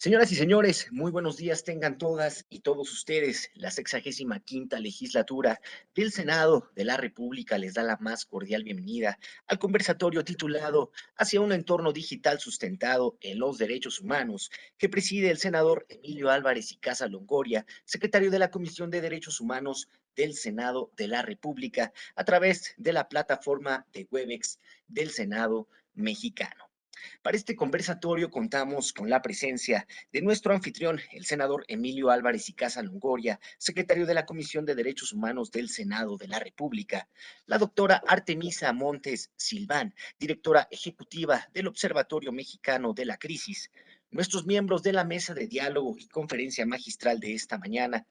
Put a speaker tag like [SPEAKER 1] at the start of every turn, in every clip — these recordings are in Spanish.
[SPEAKER 1] Señoras y señores, muy buenos días tengan todas y todos ustedes. La 65ª legislatura del Senado de la República les da la más cordial bienvenida al conversatorio titulado Hacia un entorno digital sustentado en los derechos humanos, que preside el senador Emilio Álvarez y Casa Longoria, secretario de la Comisión de Derechos Humanos del Senado de la República, a través de la plataforma de Webex del Senado mexicano. Para este conversatorio contamos con la presencia de nuestro anfitrión, el senador Emilio Álvarez y Casa Longoria, secretario de la Comisión de Derechos Humanos del Senado de la República, la doctora Artemisa Montes Silván, directora ejecutiva del Observatorio Mexicano de la Crisis, nuestros miembros de la mesa de diálogo y conferencia magistral de esta mañana,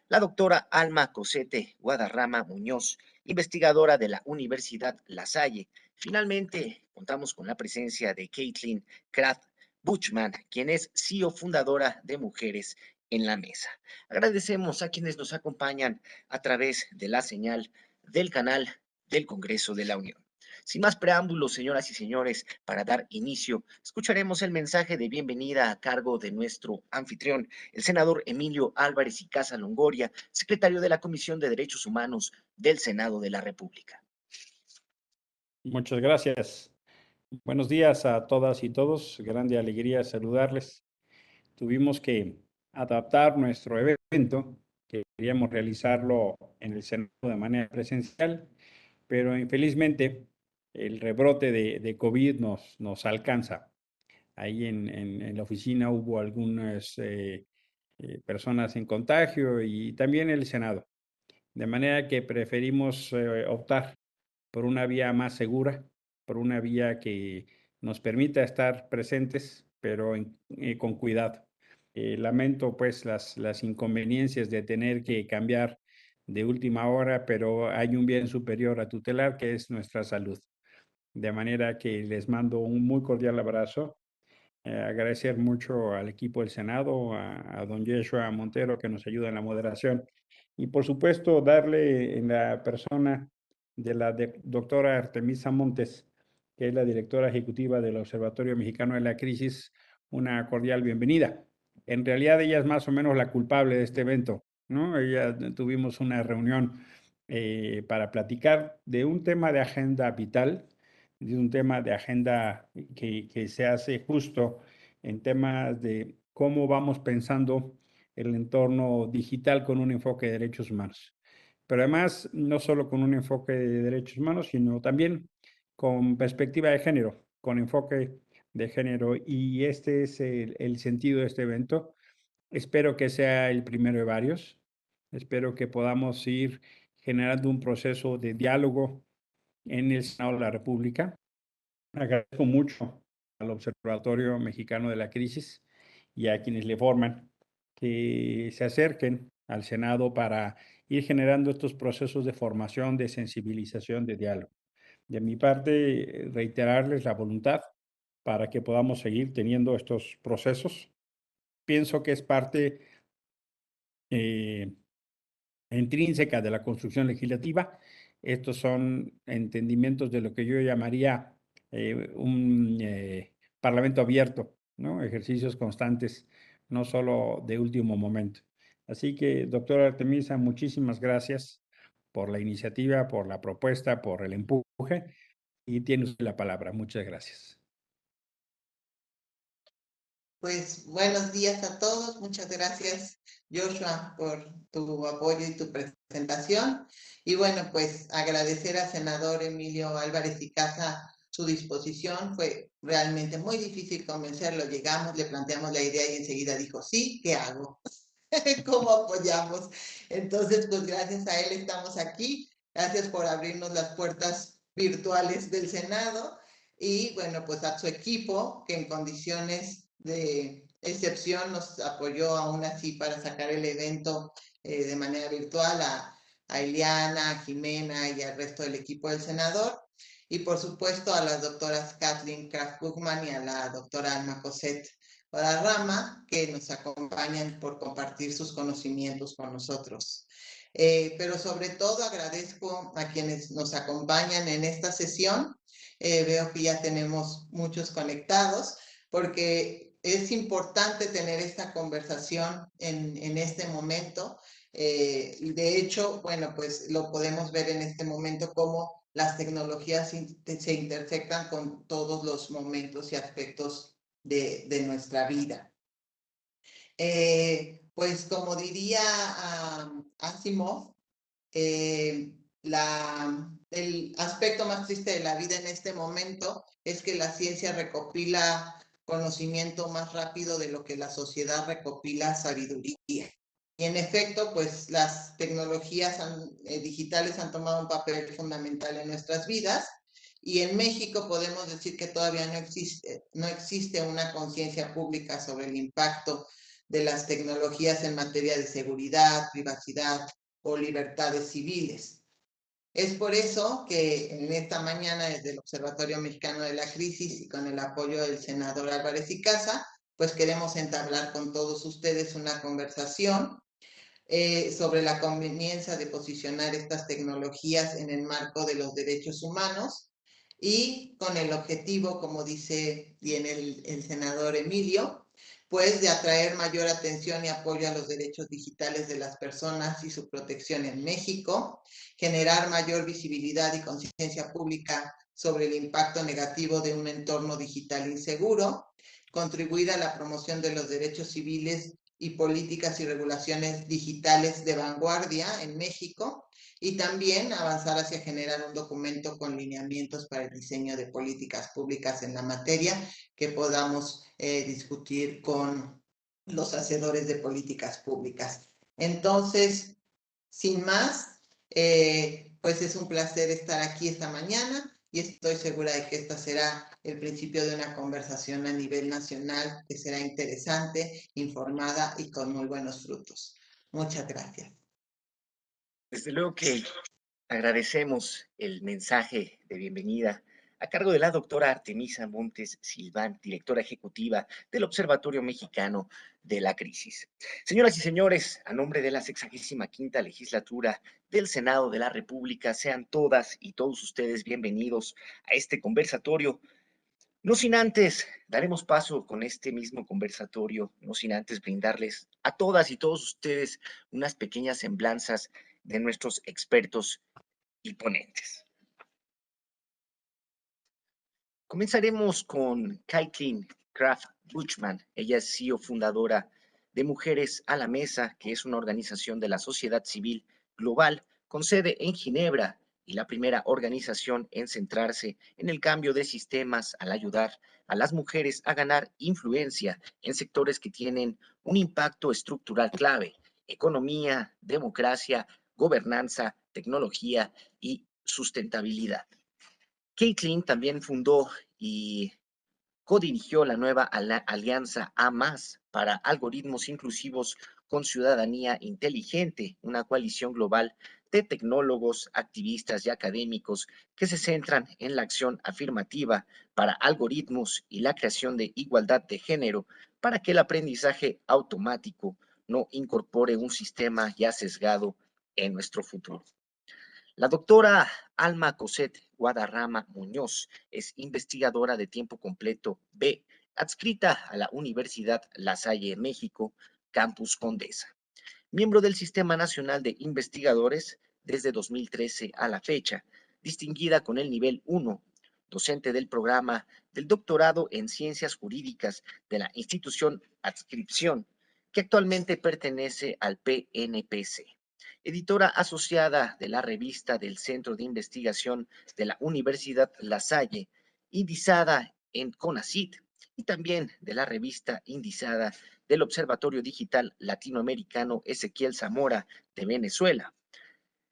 [SPEAKER 1] la doctora Alma Cosete Guadarrama Muñoz, investigadora de la Universidad La Salle. Finalmente, contamos con la presencia de Caitlin Kraft Buchman, quien es CEO fundadora de Mujeres en la Mesa. Agradecemos a quienes nos acompañan a través de la señal del canal del Congreso de la Unión. Sin más preámbulos, señoras y señores, para dar inicio, escucharemos el mensaje de bienvenida a cargo de nuestro anfitrión, el senador Emilio Álvarez y Casa Longoria, secretario de la Comisión de Derechos Humanos del Senado de la República.
[SPEAKER 2] Muchas gracias. Buenos días a todas y todos. Grande alegría saludarles. Tuvimos que adaptar nuestro evento, que queríamos realizarlo en el Senado de manera presencial, pero infelizmente el rebrote de COVID nos alcanza. Ahí en la oficina hubo algunas personas en contagio y también el Senado. De manera que preferimos optar por una vía más segura, por una vía que nos permita estar presentes, pero con cuidado. Lamento pues las inconveniencias de tener que cambiar de última hora, pero hay un bien superior a tutelar que es nuestra salud. De manera que les mando un muy cordial abrazo. Agradecer mucho al equipo del Senado, a don Yeshua Montero que nos ayuda en la moderación y por supuesto darle en la persona de la doctora Artemisa Montes, que es la directora ejecutiva del Observatorio Mexicano de la Crisis, una cordial bienvenida. En realidad ella es más o menos la culpable de este evento, ¿no? Tuvimos una reunión para platicar de un tema de agenda vital, de un tema de agenda que se hace justo en temas de cómo vamos pensando el entorno digital con un enfoque de derechos humanos. Pero además, no solo con un enfoque de derechos humanos, sino también con perspectiva de género, con enfoque de género. Y este es el sentido de este evento. Espero que sea el primero de varios. Espero que podamos ir generando un proceso de diálogo en el Senado de la República. Agradezco mucho al Observatorio Mexicano de la Crisis y a quienes le forman que se acerquen al Senado para ir generando estos procesos de formación, de sensibilización, de diálogo. De mi parte, reiterarles la voluntad para que podamos seguir teniendo estos procesos. Pienso que es parte eh, intrínseca de la construcción legislativa. Estos son entendimientos de lo que yo llamaría un parlamento abierto, ¿no? Ejercicios constantes, no solo de último momento. Así que, doctora Artemisa, muchísimas gracias por la iniciativa, por la propuesta, por el empuje y tiene usted la palabra. Muchas gracias.
[SPEAKER 3] Pues buenos días a todos. Muchas gracias, Joshua, por tu apoyo y tu presentación. Y bueno, pues agradecer al senador Emilio Álvarez y Casa su disposición. Fue realmente muy difícil convencerlo. Llegamos, le planteamos la idea y enseguida dijo, sí, ¿qué hago? ¿Cómo apoyamos? Entonces, pues gracias a él estamos aquí. Gracias por abrirnos las puertas virtuales del Senado y bueno, pues a su equipo que en condiciones de excepción nos apoyó aún así para sacar el evento de manera virtual a Eliana, a Jimena y al resto del equipo del senador. Y por supuesto a las doctoras Kathleen Kraft-Buchman y a la doctora Alma Cosette Guadarrama, que nos acompañan por compartir sus conocimientos con nosotros. Pero sobre todo agradezco a quienes nos acompañan en esta sesión. Veo que ya tenemos muchos conectados, porque es importante tener esta conversación en este momento. Y de hecho, bueno, pues lo podemos ver en este momento como las tecnologías se intersectan con todos los momentos y aspectos de nuestra vida. Pues como diría Asimov, el aspecto más triste de la vida en este momento es que la ciencia recopila conocimiento más rápido de lo que la sociedad recopila sabiduría. Y en efecto, pues las tecnologías digitales han tomado un papel fundamental en nuestras vidas. Y en México podemos decir que todavía no existe una conciencia pública sobre el impacto de las tecnologías en materia de seguridad, privacidad o libertades civiles. Es por eso que en esta mañana desde el Observatorio Mexicano de la Crisis y con el apoyo del senador Álvarez y Casa, pues queremos entablar con todos ustedes una conversación sobre la conveniencia de posicionar estas tecnologías en el marco de los derechos humanos y con el objetivo, como dice bien el senador Emilio, pues de atraer mayor atención y apoyo a los derechos digitales de las personas y su protección en México, generar mayor visibilidad y conciencia pública sobre el impacto negativo de un entorno digital inseguro, contribuir a la promoción de los derechos civiles y políticas y regulaciones digitales de vanguardia en México, y también avanzar hacia generar un documento con lineamientos para el diseño de políticas públicas en la materia que podamos discutir con los hacedores de políticas públicas. Entonces, sin más, pues es un placer estar aquí esta mañana y estoy segura de que esta será el principio de una conversación a nivel nacional que será interesante, informada y con muy buenos frutos. Muchas gracias.
[SPEAKER 1] Desde luego que agradecemos el mensaje de bienvenida a cargo de la doctora Artemisa Montes Silván, directora ejecutiva del Observatorio Mexicano de la Crisis. Señoras y señores, a nombre de la 65ª legislatura del Senado de la República, sean todas y todos ustedes bienvenidos a este conversatorio. No sin antes, daremos paso con este mismo conversatorio, no sin antes brindarles a todas y todos ustedes unas pequeñas semblanzas de nuestros expertos y ponentes. Comenzaremos con Caitlin Kraft Buchman. Ella es CEO fundadora de Mujeres a la Mesa, que es una organización de la sociedad civil global con sede en Ginebra y la primera organización en centrarse en el cambio de sistemas al ayudar a las mujeres a ganar influencia en sectores que tienen un impacto estructural clave: economía, democracia, gobernanza, tecnología y sustentabilidad. Caitlin también fundó y codirigió la nueva alianza A+, para algoritmos inclusivos con ciudadanía inteligente, una coalición global de tecnólogos, activistas y académicos que se centran en la acción afirmativa para algoritmos y la creación de igualdad de género para que el aprendizaje automático no incorpore un sistema ya sesgado en nuestro futuro. La doctora Alma Cosette Guadarrama Muñoz es investigadora de tiempo completo B, adscrita a la Universidad La Salle, México, Campus Condesa. Miembro del Sistema Nacional de Investigadores desde 2013 a la fecha, distinguida con el nivel 1, docente del programa del doctorado en Ciencias Jurídicas de la institución Adscripción, que actualmente pertenece al PNPC. Editora asociada de la revista del Centro de Investigación de la Universidad La Salle, indizada en CONACYT, y también de la revista indizada del Observatorio Digital Latinoamericano Ezequiel Zamora de Venezuela.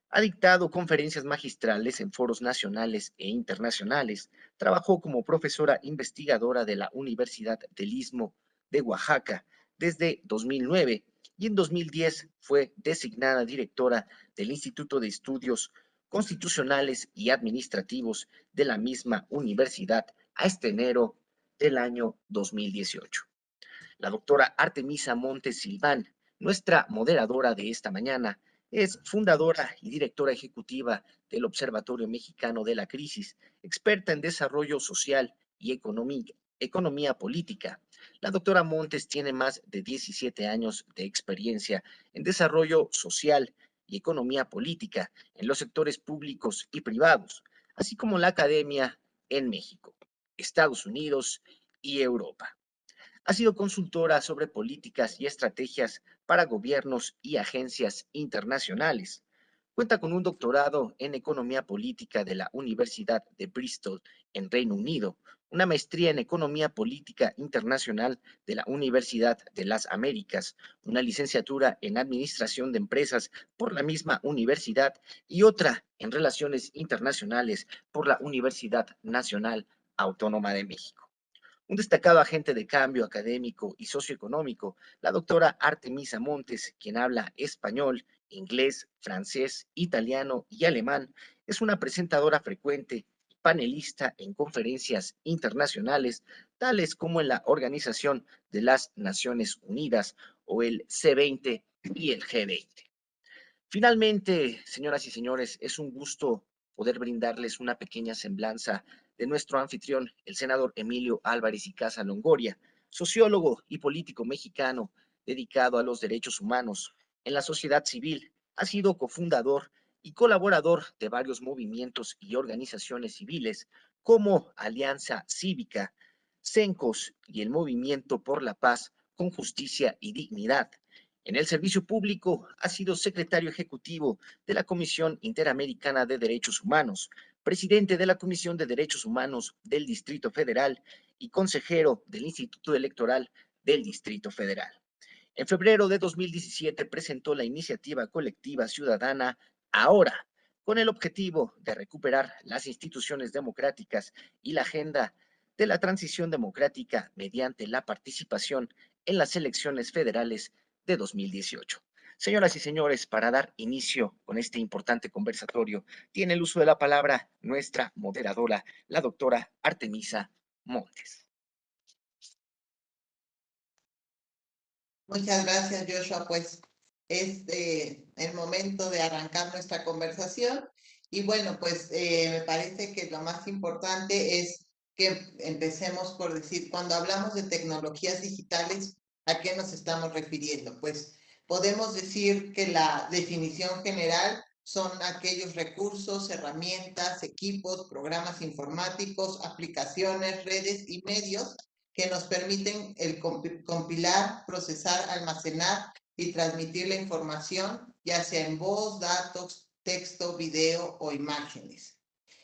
[SPEAKER 1] Ha dictado conferencias magistrales en foros nacionales e internacionales. Trabajó como profesora investigadora de la Universidad del Istmo de Oaxaca desde 2009 y en 2010 fue designada directora del Instituto de Estudios Constitucionales y Administrativos de la misma universidad hasta enero del año 2018. La doctora Artemisa Montes Silván, nuestra moderadora de esta mañana, es fundadora y directora ejecutiva del Observatorio Mexicano de la Crisis, experta en desarrollo social y economía política. La doctora Montes tiene más de 17 años de experiencia en desarrollo social y economía política en los sectores públicos y privados, así como la academia en México, Estados Unidos y Europa. Ha sido consultora sobre políticas y estrategias para gobiernos y agencias internacionales. Cuenta con un doctorado en economía política de la Universidad de Bristol en Reino Unido, una maestría en economía política internacional de la Universidad de las Américas, una licenciatura en administración de empresas por la misma universidad y otra en relaciones internacionales por la Universidad Nacional Autónoma de México. Un destacado agente de cambio académico y socioeconómico, la doctora Artemisa Montes, quien habla español, inglés, francés, italiano y alemán, es una presentadora frecuente y panelista en conferencias internacionales, tales como en la Organización de las Naciones Unidas o el C20 y el G20. Finalmente, señoras y señores, es un gusto poder brindarles una pequeña semblanza de nuestro anfitrión, el senador Emilio Álvarez y Casa Longoria, sociólogo y político mexicano dedicado a los derechos humanos en la sociedad civil. Ha sido cofundador y colaborador de varios movimientos y organizaciones civiles como Alianza Cívica, CENCOS y el Movimiento por la Paz con Justicia y Dignidad. En el servicio público ha sido secretario ejecutivo de la Comisión Interamericana de Derechos Humanos, presidente de la Comisión de Derechos Humanos del Distrito Federal y consejero del Instituto Electoral del Distrito Federal. En febrero de 2017 presentó la iniciativa colectiva ciudadana Ahora, con el objetivo de recuperar las instituciones democráticas y la agenda de la transición democrática mediante la participación en las elecciones federales de 2018. Señoras y señores, para dar inicio con este importante conversatorio, tiene el uso de la palabra nuestra moderadora, la doctora Artemisa Montes.
[SPEAKER 3] Muchas gracias, Joshua. Pues es el momento de arrancar nuestra conversación. Y bueno, pues me parece que lo más importante es que empecemos por decir, cuando hablamos de tecnologías digitales, ¿a qué nos estamos refiriendo? Pues podemos decir que la definición general son aquellos recursos, herramientas, equipos, programas informáticos, aplicaciones, redes y medios que nos permiten el compilar, procesar, almacenar y transmitir la información, ya sea en voz, datos, texto, video o imágenes.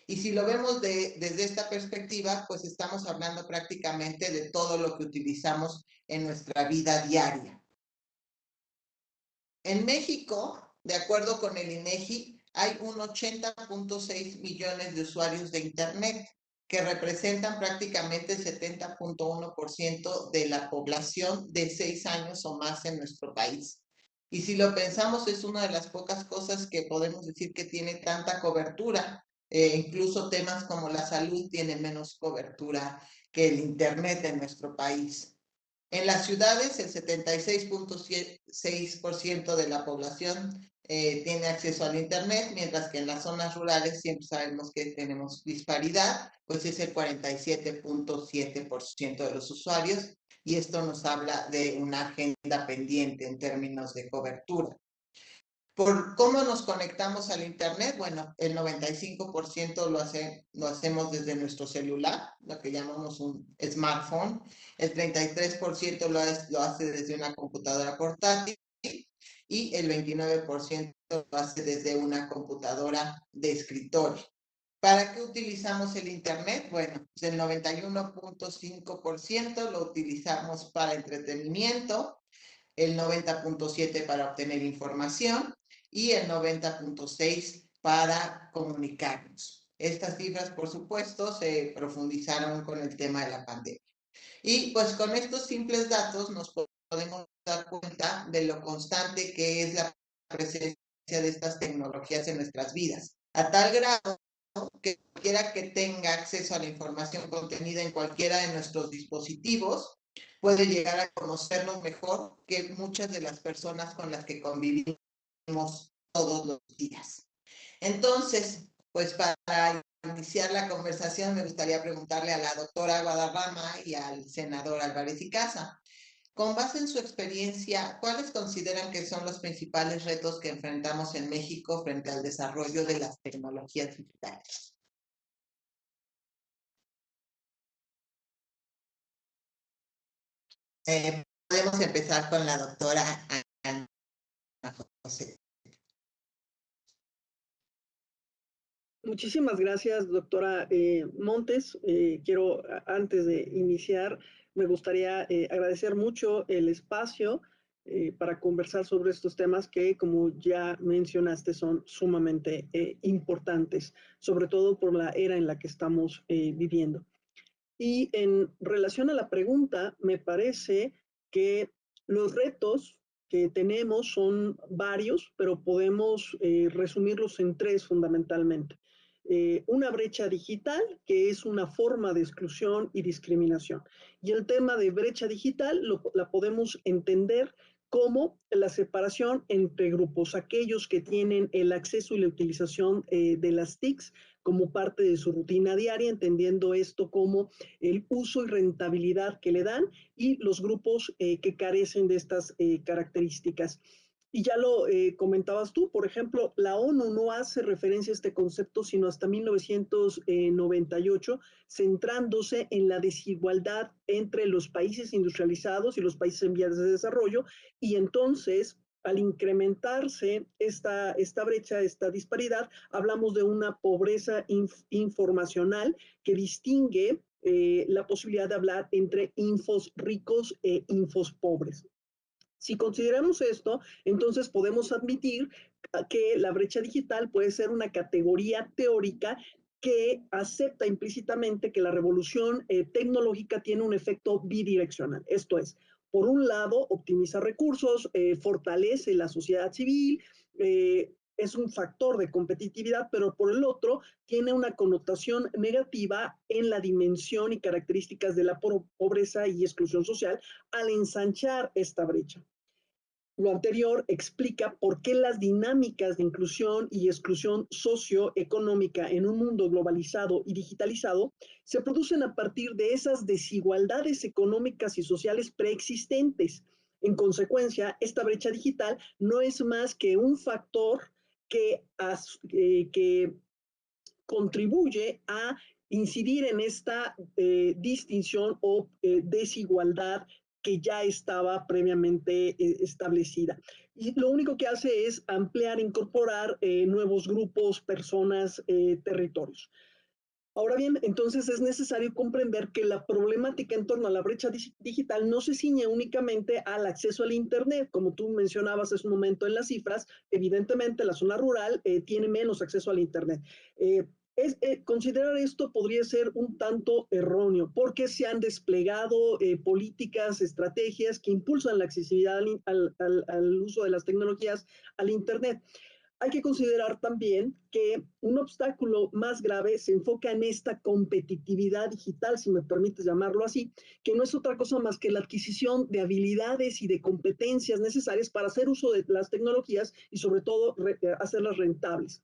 [SPEAKER 3] Y si lo vemos desde esta perspectiva, pues estamos hablando prácticamente de todo lo que utilizamos en nuestra vida diaria. En México, de acuerdo con el INEGI, hay un 80.6 millones de usuarios de Internet, que representan prácticamente el 70.1% de la población de 6 años o más en nuestro país. Y si lo pensamos, es una de las pocas cosas que podemos decir que tiene tanta cobertura. Incluso temas como la salud tienen menos cobertura que el Internet en nuestro país. En las ciudades, el 76.6% de la población tiene acceso al Internet, mientras que en las zonas rurales siempre sabemos que tenemos disparidad, pues es el 47.7% de los usuarios, y esto nos habla de una agenda pendiente en términos de cobertura. ¿Por cómo nos conectamos al Internet? Bueno, el 95% lo hacemos desde nuestro celular, lo que llamamos un smartphone. El 33% lo hace desde una computadora portátil y el 29% lo hace desde una computadora de escritorio. ¿Para qué utilizamos el Internet? Bueno, pues el 91.5% lo utilizamos para entretenimiento, el 90.7% para obtener información y el 90.6% para comunicarnos. Estas cifras, por supuesto, se profundizaron con el tema de la pandemia. Y pues con estos simples datos nos podemos dar cuenta de lo constante que es la presencia de estas tecnologías en nuestras vidas, a tal grado que cualquiera que tenga acceso a la información contenida en cualquiera de nuestros dispositivos puede llegar a conocernos mejor que muchas de las personas con las que convivimos todos los días. Entonces, pues para iniciar la conversación me gustaría preguntarle a la doctora Guadarrama y al senador Álvarez y Casa. Con base en su experiencia, ¿cuáles consideran que son los principales retos que enfrentamos en México frente al desarrollo de las tecnologías digitales? Podemos empezar con la doctora Ana José.
[SPEAKER 4] Muchísimas gracias, doctora Montes. Quiero, antes de iniciar, me gustaría agradecer mucho el espacio para conversar sobre estos temas que, como ya mencionaste, son sumamente importantes, sobre todo por la era en la que estamos viviendo. Y en relación a la pregunta, me parece que los retos que tenemos son varios, pero podemos resumirlos en tres fundamentalmente. Una brecha digital, que es una forma de exclusión y discriminación. Y el tema de brecha digital la podemos entender como la separación entre grupos, aquellos que tienen el acceso y la utilización de las TICs como parte de su rutina diaria, entendiendo esto como el uso y rentabilidad que le dan, y los grupos que carecen de estas características. Y ya lo comentabas tú, por ejemplo, la ONU no hace referencia a este concepto sino hasta 1998, centrándose en la desigualdad entre los países industrializados y los países en vías de desarrollo, y entonces, al incrementarse esta brecha, esta disparidad, hablamos de una pobreza informacional que distingue la posibilidad de hablar entre infos ricos e infos pobres. Si consideramos esto, entonces podemos admitir que la brecha digital puede ser una categoría teórica que acepta implícitamente que la revolución tecnológica tiene un efecto bidireccional. Esto es, por un lado, optimiza recursos, fortalece la sociedad civil, es un factor de competitividad, pero por el otro tiene una connotación negativa en la dimensión y características de la pobreza y exclusión social al ensanchar esta brecha. Lo anterior explica por qué las dinámicas de inclusión y exclusión socioeconómica en un mundo globalizado y digitalizado se producen a partir de esas desigualdades económicas y sociales preexistentes. En consecuencia, esta brecha digital no es más que un factor que contribuye a incidir en esta distinción o desigualdad que ya estaba previamente establecida. Y lo único que hace es ampliar, incorporar nuevos grupos, personas, territorios. Ahora bien, entonces es necesario comprender que la problemática en torno a la brecha digital no se ciñe únicamente al acceso al Internet. Como tú mencionabas hace un momento en las cifras, evidentemente la zona rural tiene menos acceso al Internet. Considerar esto podría ser un tanto erróneo, porque se han desplegado políticas, estrategias que impulsan la accesibilidad al uso de las tecnologías al Internet. Hay que considerar también que un obstáculo más grave se enfoca en esta competitividad digital, si me permites llamarlo así, que no es otra cosa más que la adquisición de habilidades y de competencias necesarias para hacer uso de las tecnologías y sobre todo hacerlas rentables.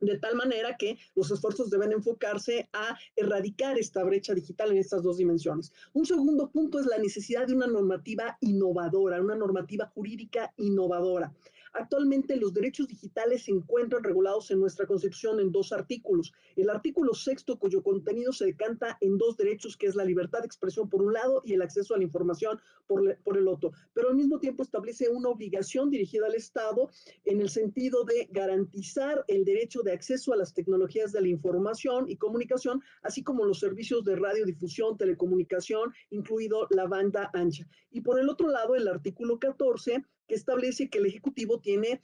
[SPEAKER 4] De tal manera que los esfuerzos deben enfocarse a erradicar esta brecha digital en estas dos dimensiones. Un segundo punto es la necesidad de una normativa innovadora, una normativa jurídica innovadora. Actualmente los derechos digitales se encuentran regulados en nuestra Constitución en dos artículos. El artículo 6º, cuyo contenido se decanta en dos derechos, que es la libertad de expresión por un lado y el acceso a la información por el otro. Pero al mismo tiempo establece una obligación dirigida al Estado en el sentido de garantizar el derecho de acceso a las tecnologías de la información y comunicación, así como los servicios de radiodifusión, telecomunicación, incluido la banda ancha. Y por el otro lado, el artículo 14, que establece que el Ejecutivo tiene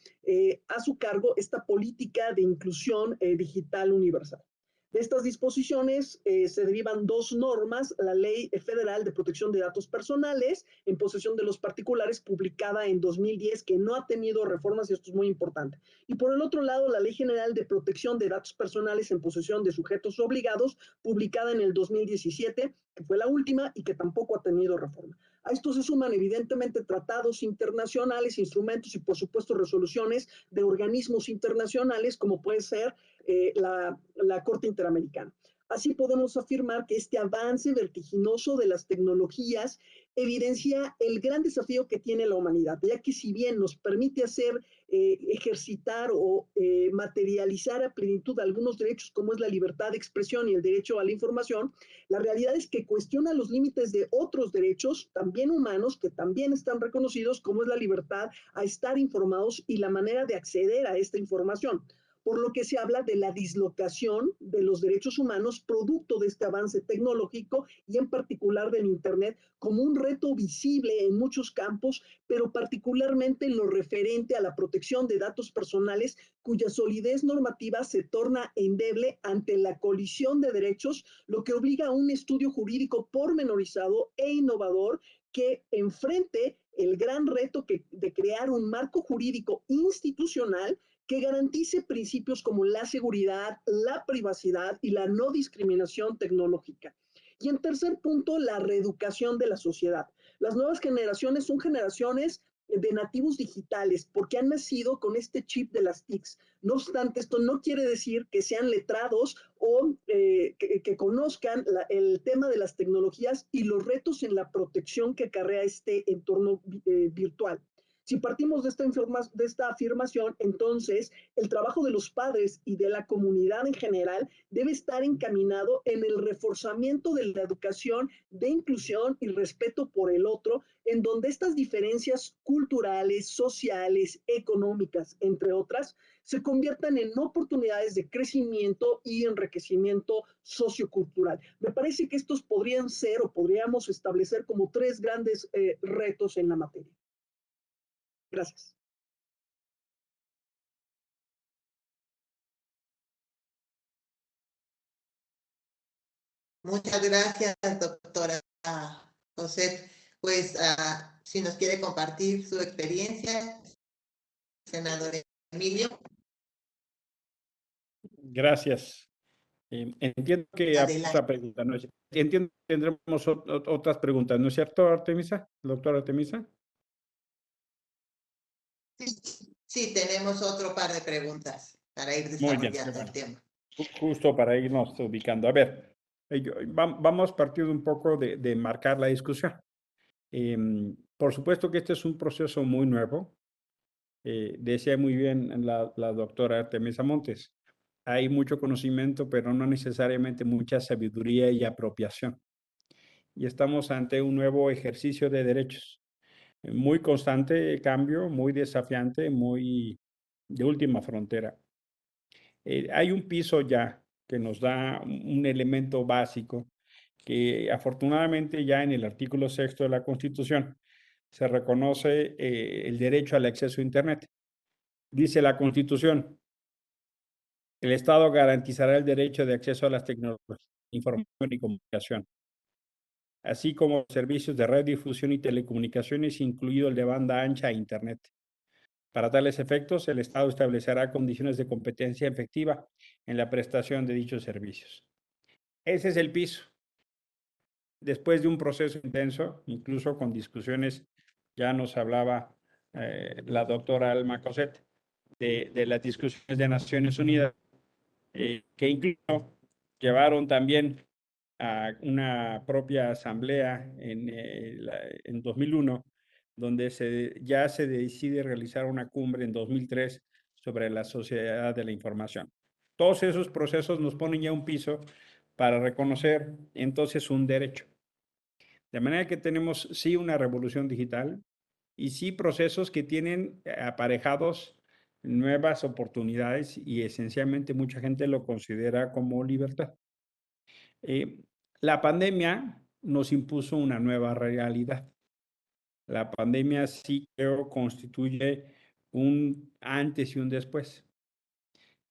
[SPEAKER 4] a su cargo esta política de inclusión digital universal. De estas disposiciones se derivan dos normas: la Ley Federal de Protección de Datos Personales en posesión de los particulares, publicada en 2010, que no ha tenido reformas, y esto es muy importante. Y por el otro lado, la Ley General de Protección de Datos Personales en posesión de sujetos obligados, publicada en el 2017, que fue la última y que tampoco ha tenido reforma. A esto se suman evidentemente tratados internacionales, instrumentos y por supuesto resoluciones de organismos internacionales como puede ser la Corte Interamericana. Así podemos afirmar que este avance vertiginoso de las tecnologías evidencia el gran desafío que tiene la humanidad, ya que si bien nos permite ejercitar o materializar a plenitud algunos derechos como es la libertad de expresión y el derecho a la información, la realidad es que cuestiona los límites de otros derechos, también humanos, que también están reconocidos, como es la libertad a estar informados y la manera de acceder a esta información, por lo que se habla de la dislocación de los derechos humanos producto de este avance tecnológico y en particular del Internet como un reto visible en muchos campos, pero particularmente en lo referente a la protección de datos personales cuya solidez normativa se torna endeble ante la colisión de derechos, lo que obliga a un estudio jurídico pormenorizado e innovador que enfrente el gran reto de crear un marco jurídico institucional que garantice principios como la seguridad, la privacidad y la no discriminación tecnológica. Y en tercer punto, la reeducación de la sociedad. Las nuevas generaciones son generaciones de nativos digitales porque han nacido con este chip de las TICs. No obstante, esto no quiere decir que sean letrados o que conozcan el tema de las tecnologías y los retos en la protección que acarrea este entorno virtual. Si partimos de esta afirmación, entonces el trabajo de los padres y de la comunidad en general debe estar encaminado en el reforzamiento de la educación de inclusión y respeto por el otro, en donde estas diferencias culturales, sociales, económicas, entre otras, se conviertan en oportunidades de crecimiento y enriquecimiento sociocultural. Me parece que estos podrían ser o podríamos establecer como tres grandes retos en la materia. Gracias.
[SPEAKER 3] Muchas gracias, doctora José. Pues si nos quiere compartir su experiencia, senador Emilio.
[SPEAKER 2] Gracias. Entiendo que
[SPEAKER 3] Adelante.
[SPEAKER 2] otra pregunta, ¿no es? Entiendo que tendremos otras preguntas, ¿no es cierto, Artemisa? Doctora Artemisa.
[SPEAKER 3] Sí, tenemos otro par de preguntas para ir
[SPEAKER 2] Muy bien,
[SPEAKER 3] desarrollando el tema.
[SPEAKER 2] justo para irnos ubicando. A ver, vamos partiendo un poco de marcar la discusión. Por supuesto que este es un proceso muy nuevo. Decía muy bien la doctora Artemisa Montes. Hay mucho conocimiento, pero no necesariamente mucha sabiduría y apropiación. Y estamos ante un nuevo ejercicio de derechos. Muy constante cambio, muy desafiante, muy de última frontera. Hay un piso ya que nos da un elemento básico que afortunadamente ya en el artículo 6 de la Constitución se reconoce el derecho al acceso a Internet. Dice la Constitución, el Estado garantizará el derecho de acceso a las tecnologías de información y comunicación, así como servicios de radiodifusión y telecomunicaciones, incluido el de banda ancha e Internet. Para tales efectos, el Estado establecerá condiciones de competencia efectiva en la prestación de dichos servicios. Ese es el piso. Después de un proceso intenso, incluso con discusiones, ya nos hablaba la doctora Alma Cosset de las discusiones de Naciones Unidas, que incluso llevaron también a una propia asamblea en 2001, donde ya se decide realizar una cumbre en 2003 sobre la sociedad de la información. Todos esos procesos nos ponen ya un piso para reconocer entonces un derecho. De manera que tenemos sí una revolución digital y sí procesos que tienen aparejados nuevas oportunidades y esencialmente mucha gente lo considera como libertad. La pandemia nos impuso una nueva realidad. La pandemia sí creo constituye un antes y un después.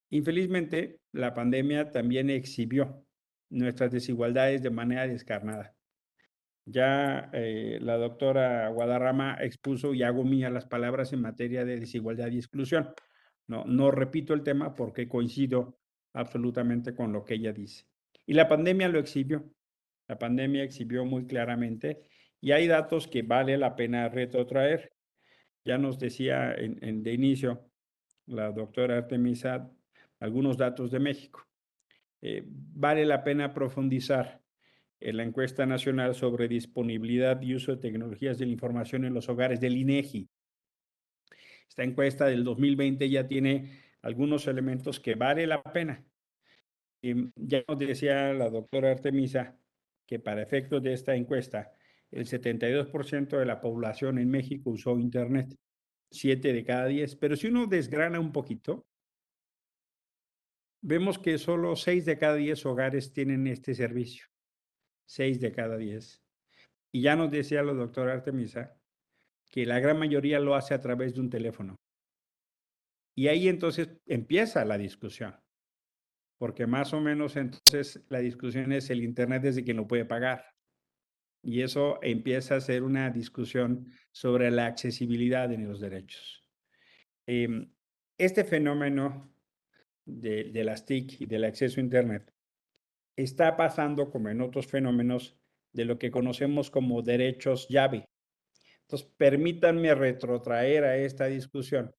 [SPEAKER 2] Infelizmente, la pandemia también exhibió nuestras desigualdades de manera descarnada. Ya la doctora Guadarrama expuso y hago mía las palabras en materia de desigualdad y exclusión. No repito el tema porque coincido absolutamente con lo que ella dice. Y la pandemia lo exhibió. La pandemia exhibió muy claramente Y hay datos que vale la pena retrotraer. Ya nos decía de inicio la doctora Artemisa algunos datos de México. Vale la pena profundizar en la encuesta nacional sobre disponibilidad y uso de tecnologías de la información en los hogares del INEGI. Esta encuesta del 2020 ya tiene algunos elementos que vale la pena. Ya nos decía la doctora Artemisa que para efectos de esta encuesta, el 72% de la población en México usó Internet, 7 de cada 10. Pero si uno desgrana un poquito, vemos que solo 6 de cada 10 hogares tienen este servicio. 6 de cada 10. Y ya nos decía la doctora Artemisa que la gran mayoría lo hace a través de un teléfono. Y ahí entonces empieza la discusión, porque más o menos entonces la discusión es el Internet desde quien lo puede pagar. Y eso empieza a ser una discusión sobre la accesibilidad en los derechos. Este fenómeno de las TIC y del acceso a Internet está pasando como en otros fenómenos de lo que conocemos como derechos llave. Entonces, permítanme retrotraer a esta discusión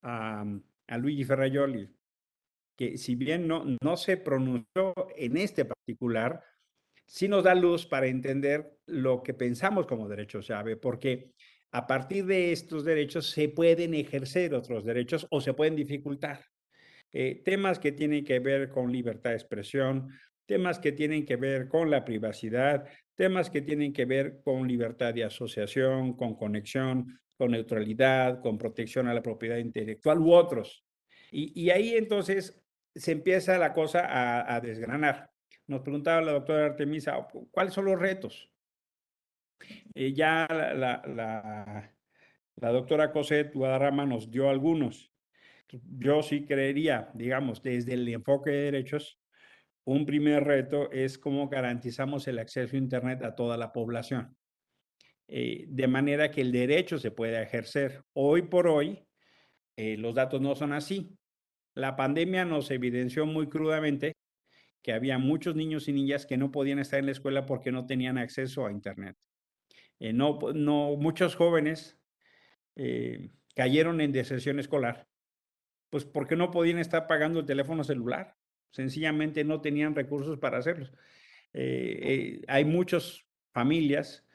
[SPEAKER 2] a Luigi Ferrajoli, que si bien no se pronunció en este particular, sí nos da luz para entender lo que pensamos como derechos llave, porque a partir de estos derechos se pueden ejercer otros derechos o se pueden dificultar. Temas que tienen que ver con libertad de expresión, temas que tienen que ver con la privacidad, temas que tienen que ver con libertad de asociación, con conexión, con neutralidad, con protección a la propiedad intelectual u otros. Y ahí entonces se empieza la cosa a desgranar. Nos preguntaba la doctora Artemisa, ¿cuáles son los retos? Ya la doctora Cosette Guadarrama nos dio algunos. Yo sí creería, digamos, desde el enfoque de derechos, un primer reto es cómo garantizamos el acceso a Internet a toda la población, de manera que el derecho se pueda ejercer. Hoy por hoy, los datos no son así. La pandemia nos evidenció muy crudamente que había muchos niños y niñas que no podían estar en la escuela porque no tenían acceso a Internet. Muchos jóvenes cayeron en deserción escolar, pues porque no podían estar pagando el teléfono celular. Sencillamente no tenían recursos para hacerlo. Hay muchas familias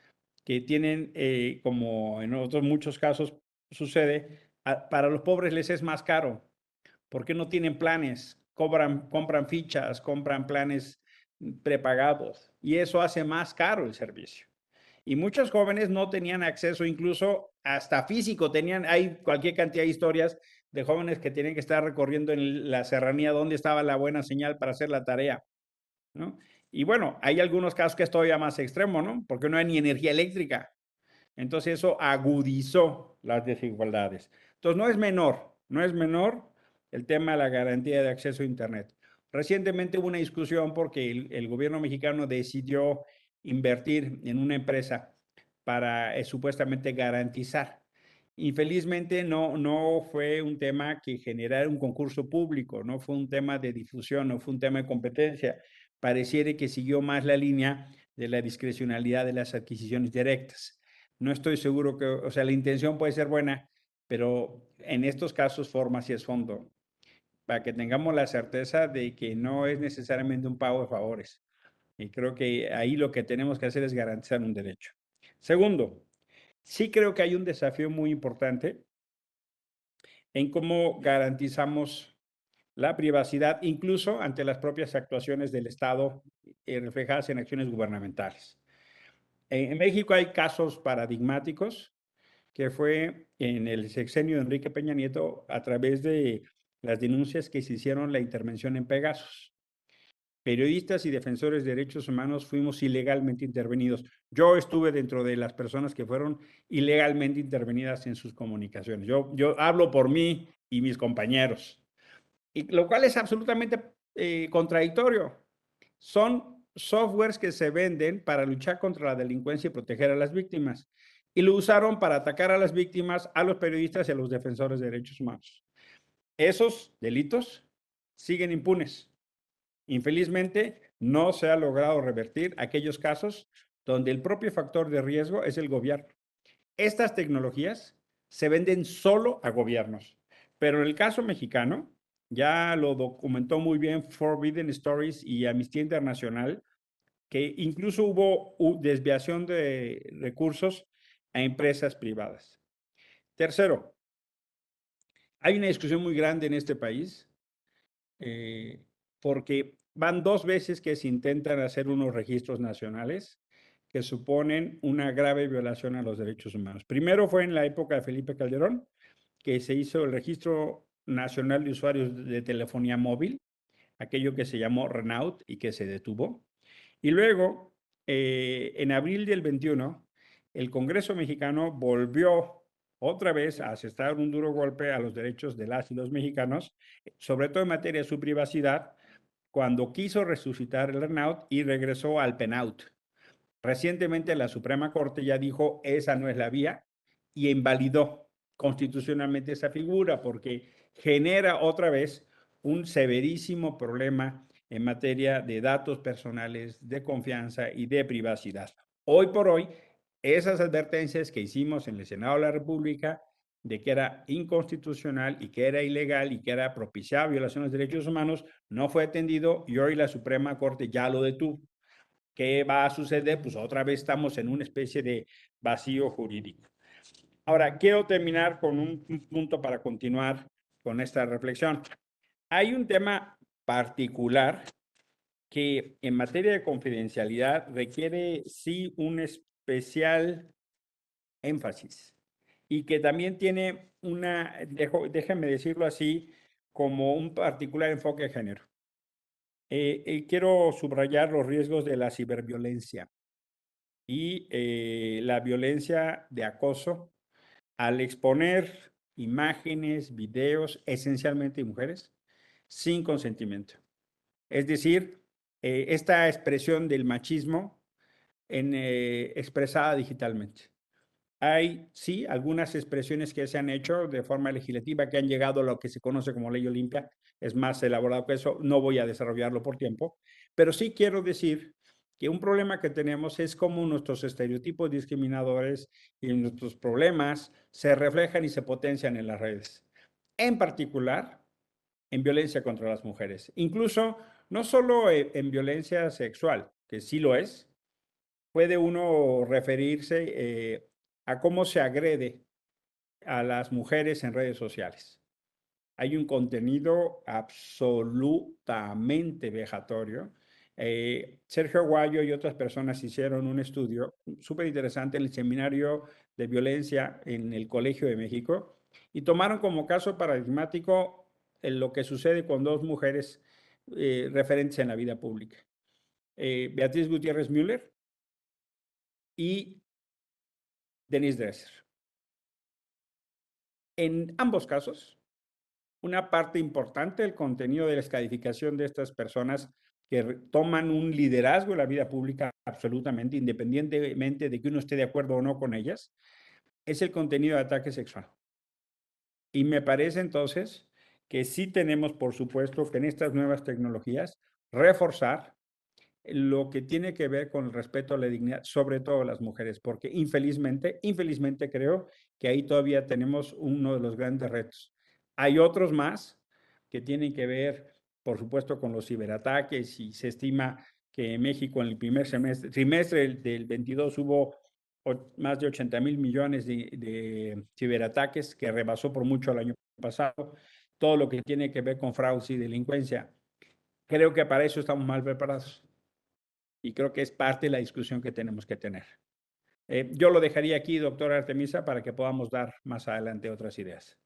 [SPEAKER 2] que tienen, como en otros muchos casos sucede, para los pobres les es más caro, porque no tienen planes, compran fichas, compran planes prepagados, y eso hace más caro el servicio. Y muchos jóvenes no tenían acceso, incluso hasta físico, hay cualquier cantidad de historias de jóvenes que tienen que estar recorriendo en la serranía donde estaba la buena señal para hacer la tarea, ¿no? Y bueno, hay algunos casos que es todavía más extremo, ¿no? Porque no hay ni energía eléctrica. Entonces eso agudizó las desigualdades. Entonces no es menor el tema de la garantía de acceso a Internet. Recientemente hubo una discusión porque el gobierno mexicano decidió invertir en una empresa para supuestamente garantizar. Infelizmente no fue un tema que generara un concurso público, no fue un tema de difusión, no fue un tema de competencia. Pareciera que siguió más la línea de la discrecionalidad de las adquisiciones directas. No estoy seguro o sea, la intención puede ser buena, pero en estos casos forma sí es fondo, para que tengamos la certeza de que no es necesariamente un pago de favores. Y creo que ahí lo que tenemos que hacer es garantizar un derecho. Segundo, sí creo que hay un desafío muy importante en cómo garantizamos la privacidad, incluso ante las propias actuaciones del Estado reflejadas en acciones gubernamentales. En México hay casos paradigmáticos, que fue en el sexenio de Enrique Peña Nieto a través de las denuncias que se hicieron la intervención en Pegasus. Periodistas y defensores de derechos humanos fuimos ilegalmente intervenidos. Yo estuve dentro de las personas que fueron ilegalmente intervenidas en sus comunicaciones. Yo hablo por mí y mis compañeros, y lo cual es absolutamente contradictorio. Son softwares que se venden para luchar contra la delincuencia y proteger a las víctimas. Y lo usaron para atacar a las víctimas, a los periodistas y a los defensores de derechos humanos. Esos delitos siguen impunes. Infelizmente, no se ha logrado revertir aquellos casos donde el propio factor de riesgo es el gobierno. Estas tecnologías se venden solo a gobiernos, pero en el caso mexicano, ya lo documentó muy bien Forbidden Stories y Amnistía Internacional, que incluso hubo desviación de recursos a empresas privadas. Tercero, hay una discusión muy grande en este país porque van 2 veces que se intentan hacer unos registros nacionales que suponen una grave violación a los derechos humanos. Primero fue en la época de Felipe Calderón, que se hizo el Registro Nacional de Usuarios de Telefonía Móvil, aquello que se llamó RENAUT y que se detuvo. Y luego, en abril del 21, el Congreso mexicano volvió otra vez a asestar un duro golpe a los derechos de las y los mexicanos, sobre todo en materia de su privacidad, cuando quiso resucitar el RENAUT y regresó al PENAUT. Recientemente la Suprema Corte ya dijo, esa no es la vía, y invalidó constitucionalmente esa figura porque genera otra vez un severísimo problema en materia de datos personales, de confianza y de privacidad. Hoy por hoy, esas advertencias que hicimos en el Senado de la República de que era inconstitucional y que era ilegal y que era propiciar violaciones de derechos humanos, no fue atendido y hoy la Suprema Corte ya lo detuvo. ¿Qué va a suceder? Pues otra vez estamos en una especie de vacío jurídico. Ahora, quiero terminar con un punto para continuar con esta reflexión. Hay un tema particular que en materia de confidencialidad requiere sí un especial énfasis y que también tiene déjame decirlo así, como un particular enfoque de género. Quiero subrayar los riesgos de la ciberviolencia y la violencia de acoso al exponer imágenes, videos, esencialmente de mujeres, sin consentimiento. Es decir, esta expresión del machismo expresada digitalmente. Hay, sí, algunas expresiones que se han hecho de forma legislativa que han llegado a lo que se conoce como ley Olimpia. Es más elaborado que eso, no voy a desarrollarlo por tiempo, pero sí quiero decir que un problema que tenemos es cómo nuestros estereotipos discriminadores y nuestros problemas se reflejan y se potencian en las redes. En particular, en violencia contra las mujeres. Incluso, no solo en violencia sexual, que sí lo es, puede uno referirse a cómo se agrede a las mujeres en redes sociales. Hay un contenido absolutamente vejatorio. Sergio Aguayo y otras personas hicieron un estudio súper interesante en el Seminario de Violencia en el Colegio de México y tomaron como caso paradigmático lo que sucede con 2 mujeres referentes en la vida pública. Beatriz Gutiérrez Müller y Denise Dresser. En ambos casos, una parte importante del contenido de la escarificación de estas personas que toman un liderazgo en la vida pública absolutamente, independientemente de que uno esté de acuerdo o no con ellas, es el contenido de ataque sexual. Y me parece entonces que sí tenemos, por supuesto, que en estas nuevas tecnologías reforzar lo que tiene que ver con el respeto a la dignidad, sobre todo a las mujeres, porque infelizmente creo que ahí todavía tenemos uno de los grandes retos. Hay otros más que tienen que ver, por supuesto, con los ciberataques y se estima que en México en el primer trimestre del 22 hubo más de 80,000 millones de ciberataques, que rebasó por mucho el año pasado. Todo lo que tiene que ver con fraude y delincuencia. Creo que para eso estamos mal preparados. Y creo que es parte de la discusión que tenemos que tener. Yo lo dejaría aquí, doctora Artemisa, para que podamos dar más adelante otras ideas.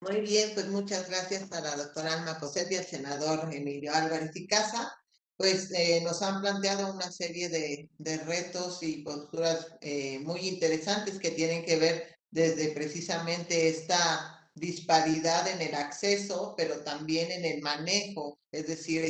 [SPEAKER 3] Muy bien, pues muchas gracias a la doctora Alma Coset y al senador Emilio Álvarez y Casa. Pues nos han planteado una serie de retos y posturas muy interesantes que tienen que ver desde precisamente esta disparidad en el acceso, pero también en el manejo, es decir,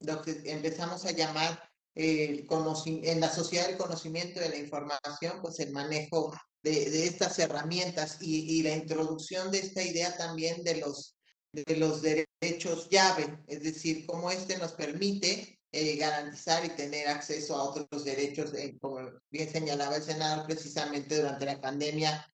[SPEAKER 3] lo que empezamos a llamar en la sociedad del conocimiento de la información, pues el manejo de estas herramientas y la introducción de esta idea también de los de los derechos llave, es decir, cómo este nos permite garantizar y tener acceso a otros derechos, como bien señalaba el senador precisamente durante la pandemia,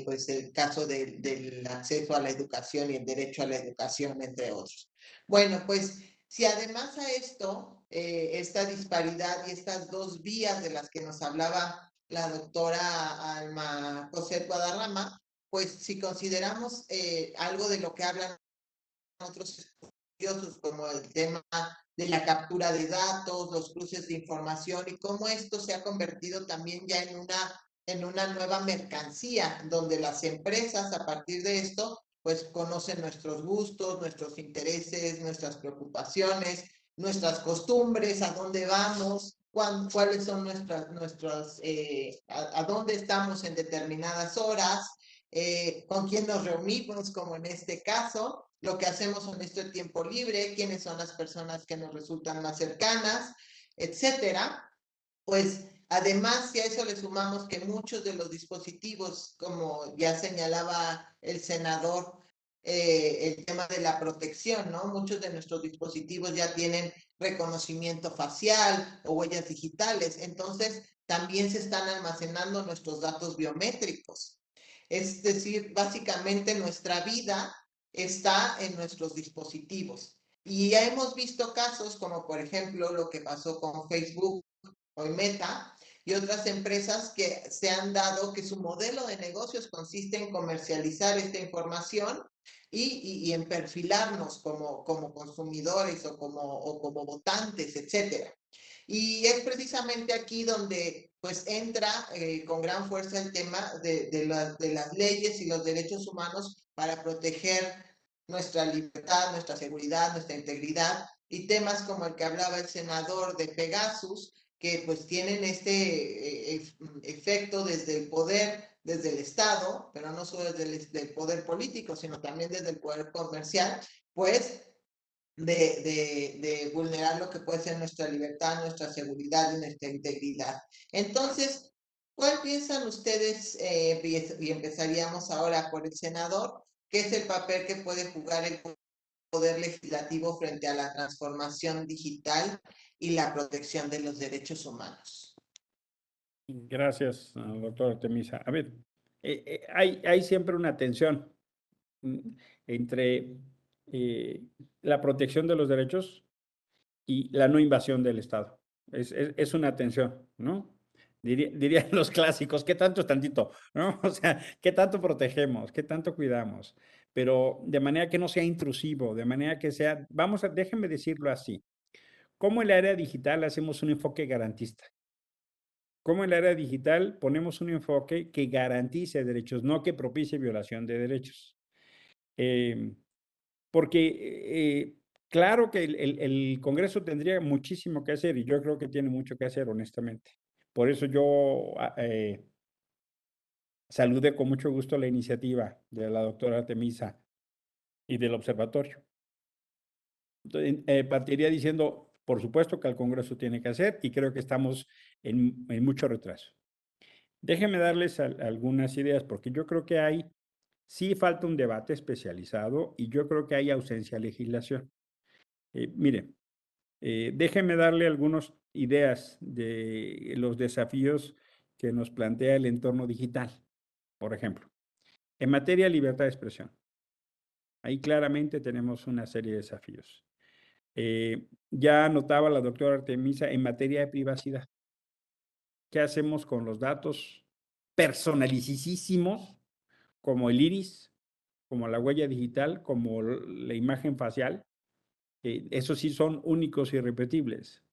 [SPEAKER 3] pues el caso del acceso a la educación y el derecho a la educación, entre otros. Bueno, pues si además a esto, esta disparidad y estas dos vías de las que nos hablaba la doctora Alma José Guadarrama, pues si consideramos algo de lo que hablan otros estudiosos, como el tema de la captura de datos, los cruces de información y cómo esto se ha convertido también ya en una nueva mercancía, donde las empresas a partir de esto pues conocen nuestros gustos, nuestros intereses, nuestras preocupaciones, nuestras costumbres, a dónde vamos, cuáles son a dónde estamos en determinadas horas, con quién nos reunimos, como en este caso, lo que hacemos en este tiempo libre, quiénes son las personas que nos resultan más cercanas, etcétera. Pues además, si a eso le sumamos que muchos de los dispositivos, como ya señalaba el senador, el tema de la protección, ¿no? Muchos de nuestros dispositivos ya tienen reconocimiento facial o huellas digitales, entonces también se están almacenando nuestros datos biométricos. Es decir, básicamente nuestra vida está en nuestros dispositivos. Y ya hemos visto casos como por ejemplo lo que pasó con Facebook, hoy Meta, y otras empresas que se han dado que su modelo de negocios consiste en comercializar esta información y en perfilarnos como consumidores o como votantes, etcétera. Y es precisamente aquí donde pues entra con gran fuerza el tema de las leyes y los derechos humanos para proteger nuestra libertad, nuestra seguridad, nuestra integridad, y temas como el que hablaba el senador de Pegasus, que pues tienen este efecto desde el poder, desde el Estado, pero no solo desde el poder político, sino también desde el poder comercial, pues de vulnerar lo que puede ser nuestra libertad, nuestra seguridad y nuestra integridad. Entonces, ¿cuál piensan ustedes? Y empezaríamos ahora por el senador, ¿qué es el papel que puede jugar el poder legislativo frente a la transformación digital y la protección de los derechos humanos?
[SPEAKER 2] Gracias, doctora Artemisa. A ver, hay siempre una tensión entre la protección de los derechos y la no invasión del Estado. Es una tensión, ¿no? Dirían los clásicos, ¿qué tanto es tantito? ¿No? O sea, ¿qué tanto protegemos? ¿Qué tanto cuidamos? Pero de manera que no sea intrusivo, de manera que sea, déjenme decirlo así, ¿cómo en el área digital hacemos un enfoque garantista? ¿Cómo en el área digital ponemos un enfoque que garantice derechos, no que propicie violación de derechos? Porque claro que el Congreso tendría muchísimo que hacer y yo creo que tiene mucho que hacer, honestamente. Por eso yo saludé con mucho gusto la iniciativa de la doctora Artemisa y del observatorio. Entonces, partiría diciendo, por supuesto que el Congreso tiene que hacer y creo que estamos en mucho retraso. Déjenme darles algunas ideas porque yo creo que sí falta un debate especializado y yo creo que hay ausencia de legislación. Miren, déjenme darle algunas ideas de los desafíos que nos plantea el entorno digital. Por ejemplo, en materia de libertad de expresión, ahí claramente tenemos una serie de desafíos. Ya notaba la doctora Artemisa en materia de privacidad. ¿Qué hacemos con los datos personalicísimos como el iris, como la huella digital, como la imagen facial? Esos sí son únicos y irrepetibles.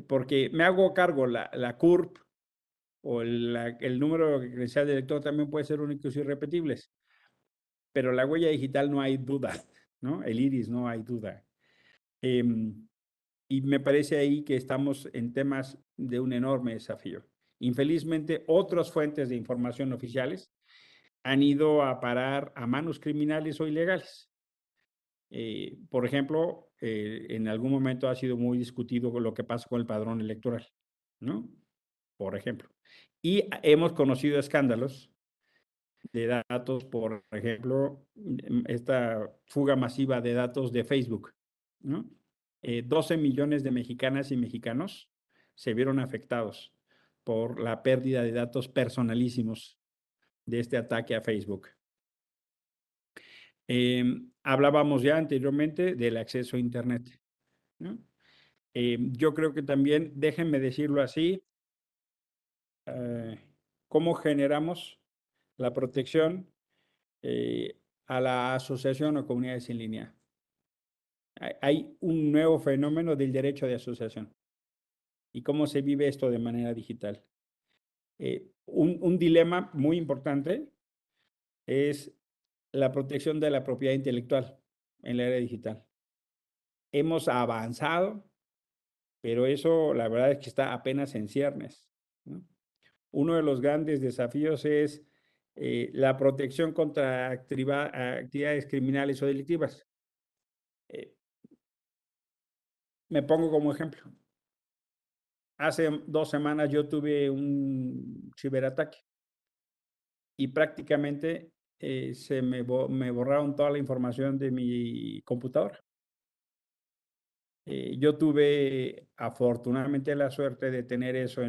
[SPEAKER 2] Porque me hago cargo, la CURP o el número de credencial de lector también puede ser únicos y irrepetibles. Pero la huella digital no hay duda, ¿no? El iris no hay duda. Y me parece ahí que estamos en temas de un enorme desafío. Infelizmente, otras fuentes de información oficiales han ido a parar a manos criminales o ilegales. Por ejemplo, en algún momento ha sido muy discutido lo que pasa con el padrón electoral, ¿no? Por ejemplo. Y hemos conocido escándalos de datos, por ejemplo, esta fuga masiva de datos de Facebook, ¿no? 12 millones de mexicanas y mexicanos se vieron afectados por la pérdida de datos personalísimos de este ataque a Facebook. Hablábamos ya anteriormente del acceso a Internet, ¿no? Yo creo que también, déjenme decirlo así, cómo generamos la protección a la asociación o comunidades en línea. Hay un nuevo fenómeno del derecho de asociación y cómo se vive esto de manera digital. Un dilema muy importante es la protección de la propiedad intelectual en la era digital. Hemos avanzado, pero eso la verdad es que está apenas en ciernes, ¿no? Uno de los grandes desafíos es la protección contra actividades criminales o delictivas. Me pongo como ejemplo. Hace 2 semanas yo tuve un ciberataque y prácticamente me borraron toda la información de mi computadora. Yo tuve afortunadamente la suerte de tener eso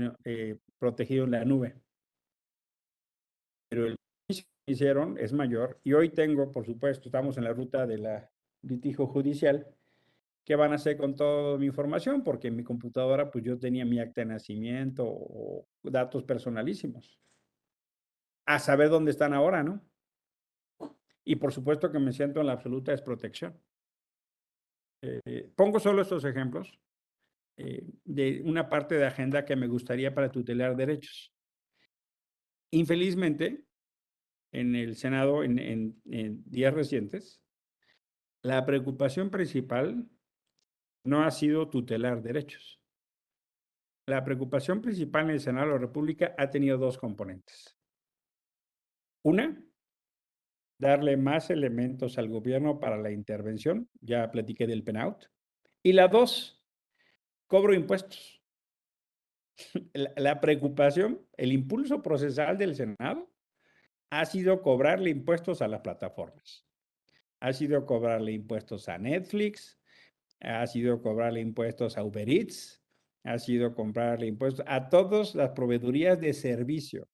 [SPEAKER 2] protegido en la nube. Pero el que hicieron es mayor y hoy tengo, por supuesto, estamos en la ruta de la litigio judicial. ¿Qué van a hacer con toda mi información? Porque en mi computadora, pues yo tenía mi acta de nacimiento o datos personalísimos. A saber dónde están ahora, ¿no? Y por supuesto que me siento en la absoluta desprotección. Pongo solo estos ejemplos de una parte de agenda que me gustaría para tutelar derechos. Infelizmente, en el Senado, en días recientes, la preocupación principal no ha sido tutelar derechos. La preocupación principal en el Senado de la República ha tenido 2 componentes. Una, darle más elementos al gobierno para la intervención, ya platiqué del PENAUT. Y la 2, cobro impuestos. La preocupación, el impulso procesal del Senado ha sido cobrarle impuestos a las plataformas. Ha sido cobrarle impuestos a Netflix, ha sido cobrarle impuestos a Uber Eats, ha sido comprarle impuestos a todas las proveedurías de servicio,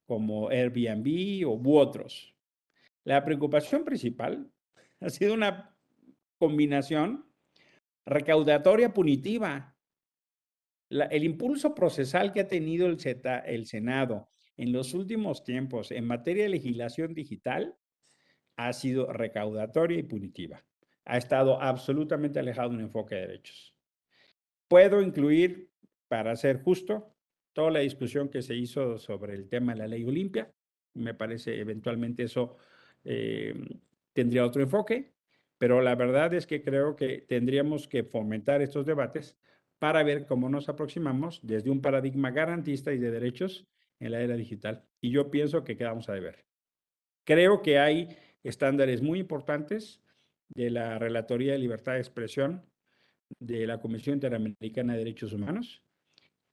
[SPEAKER 2] como Airbnb u otros. La preocupación principal ha sido una combinación recaudatoria punitiva. El impulso procesal que ha tenido el Senado en los últimos tiempos en materia de legislación digital ha sido recaudatoria y punitiva. Ha estado absolutamente alejado de un enfoque de derechos. Puedo incluir, para ser justo, toda la discusión que se hizo sobre el tema de la ley Olimpia. Me parece eventualmente eso tendría otro enfoque, pero la verdad es que creo que tendríamos que fomentar estos debates para ver cómo nos aproximamos desde un paradigma garantista y de derechos en la era digital. Y yo pienso que quedamos a deber. Creo que hay estándares muy importantes de la Relatoría de Libertad de Expresión de la Comisión Interamericana de Derechos Humanos.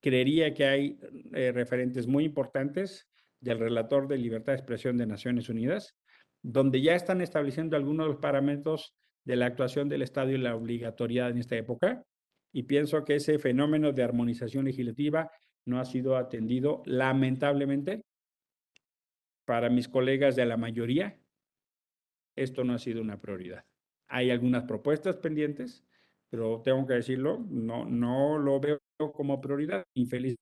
[SPEAKER 2] Creería que hay referentes muy importantes del Relator de Libertad de Expresión de Naciones Unidas, donde ya están estableciendo algunos de los parámetros de la actuación del Estado y la obligatoriedad en esta época. Y pienso que ese fenómeno de armonización legislativa no ha sido atendido, lamentablemente, para mis colegas de la mayoría. Esto no ha sido una prioridad. Hay algunas propuestas pendientes, pero tengo que decirlo, no lo veo como prioridad, infeliz.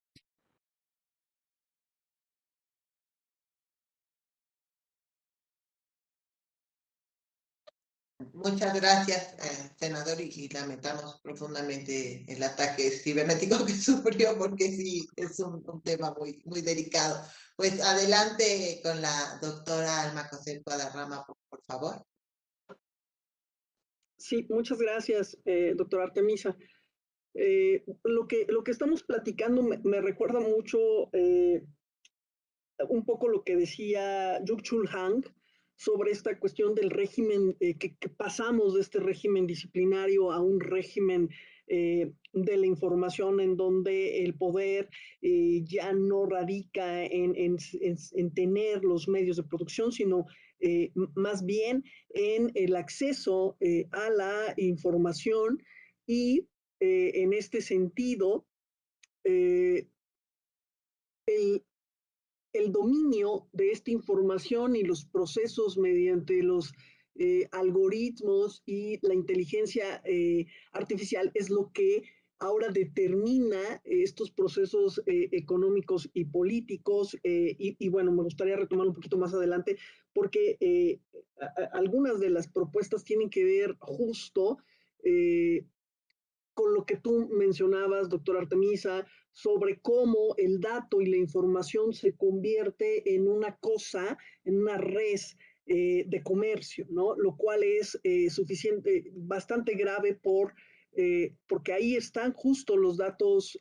[SPEAKER 3] Muchas gracias, senador, y lamentamos profundamente el ataque cibernético que sufrió, porque sí, es un tema muy, muy delicado. Pues adelante con la doctora Alma José Guadarrama, por favor.
[SPEAKER 4] Sí, muchas gracias, doctora Artemisa. Lo que estamos platicando me recuerda mucho un poco lo que decía Yuk-Chul Han sobre esta cuestión del régimen, que pasamos de este régimen disciplinario a un régimen de la información, en donde el poder ya no radica en tener los medios de producción, sino más bien en el acceso a la información y en este sentido, el, el dominio de esta información y los procesos mediante los algoritmos y la inteligencia artificial es lo que ahora determina estos procesos económicos y políticos. Y bueno, me gustaría retomar un poquito más adelante porque algunas de las propuestas tienen que ver justo con lo que tú mencionabas, doctor Artemisa, sobre cómo el dato y la información se convierte en una cosa, en una res de comercio, ¿no? Lo cual es bastante grave porque ahí están justo los datos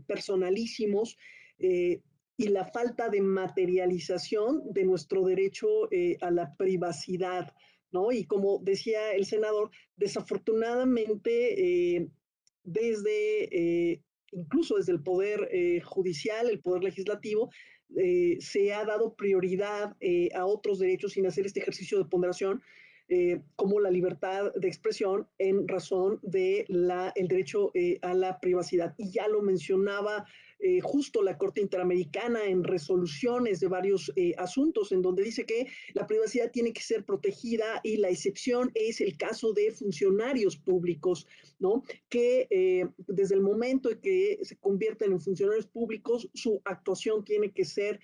[SPEAKER 4] personalísimos y la falta de materialización de nuestro derecho a la privacidad, ¿no? Y como decía el senador, desafortunadamente, desde, incluso desde el poder judicial, el poder legislativo, se ha dado prioridad a otros derechos sin hacer este ejercicio de ponderación, como la libertad de expresión en razón de el derecho a la privacidad. Y ya lo mencionaba justo la Corte Interamericana en resoluciones de varios asuntos, en donde dice que la privacidad tiene que ser protegida y la excepción es el caso de funcionarios públicos, ¿no? Que desde el momento en que se convierten en funcionarios públicos, su actuación tiene que ser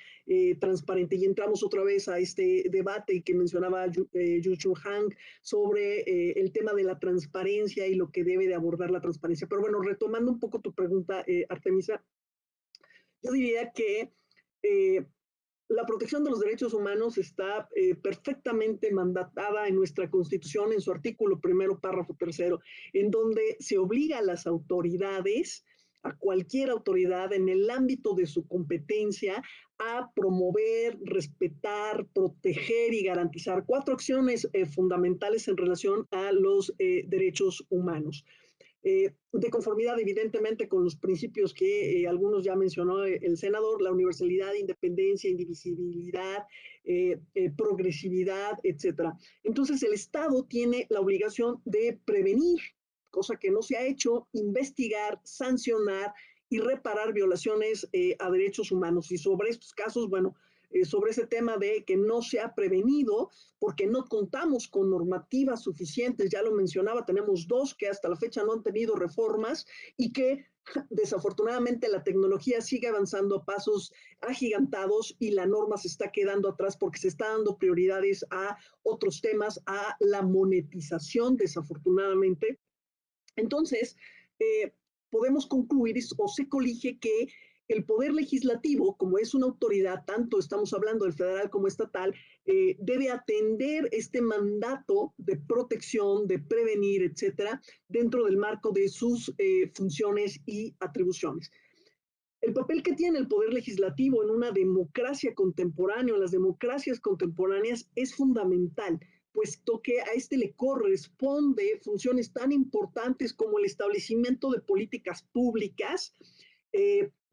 [SPEAKER 4] transparente. Y entramos otra vez a este debate que mencionaba Yu Chul Han sobre el tema de la transparencia y lo que debe de abordar la transparencia. Pero bueno, retomando un poco tu pregunta, Artemisa, yo diría que la protección de los derechos humanos está perfectamente mandatada en nuestra Constitución, en su artículo primero, párrafo tercero, en donde se obliga a las autoridades, a cualquier autoridad en el ámbito de su competencia, a promover, respetar, proteger y garantizar 4 acciones fundamentales en relación a los derechos humanos. De conformidad evidentemente con los principios que algunos ya mencionó el senador, la universalidad, independencia, indivisibilidad, progresividad, etcétera. Entonces el Estado tiene la obligación de prevenir, cosa que no se ha hecho, investigar, sancionar y reparar violaciones a derechos humanos. Y sobre estos casos, bueno, sobre ese tema de que no se ha prevenido porque no contamos con normativas suficientes, ya lo mencionaba, tenemos 2 que hasta la fecha no han tenido reformas y que desafortunadamente la tecnología sigue avanzando a pasos agigantados y la norma se está quedando atrás porque se está dando prioridades a otros temas, a la monetización, desafortunadamente. Entonces, podemos concluir o se colige que el poder legislativo, como es una autoridad, tanto estamos hablando del federal como estatal, debe atender este mandato de protección, de prevenir, etcétera, dentro del marco de sus funciones y atribuciones. El papel que tiene el poder legislativo en una democracia contemporánea, en las democracias contemporáneas, es fundamental, puesto que a este le corresponde funciones tan importantes como el establecimiento de políticas públicas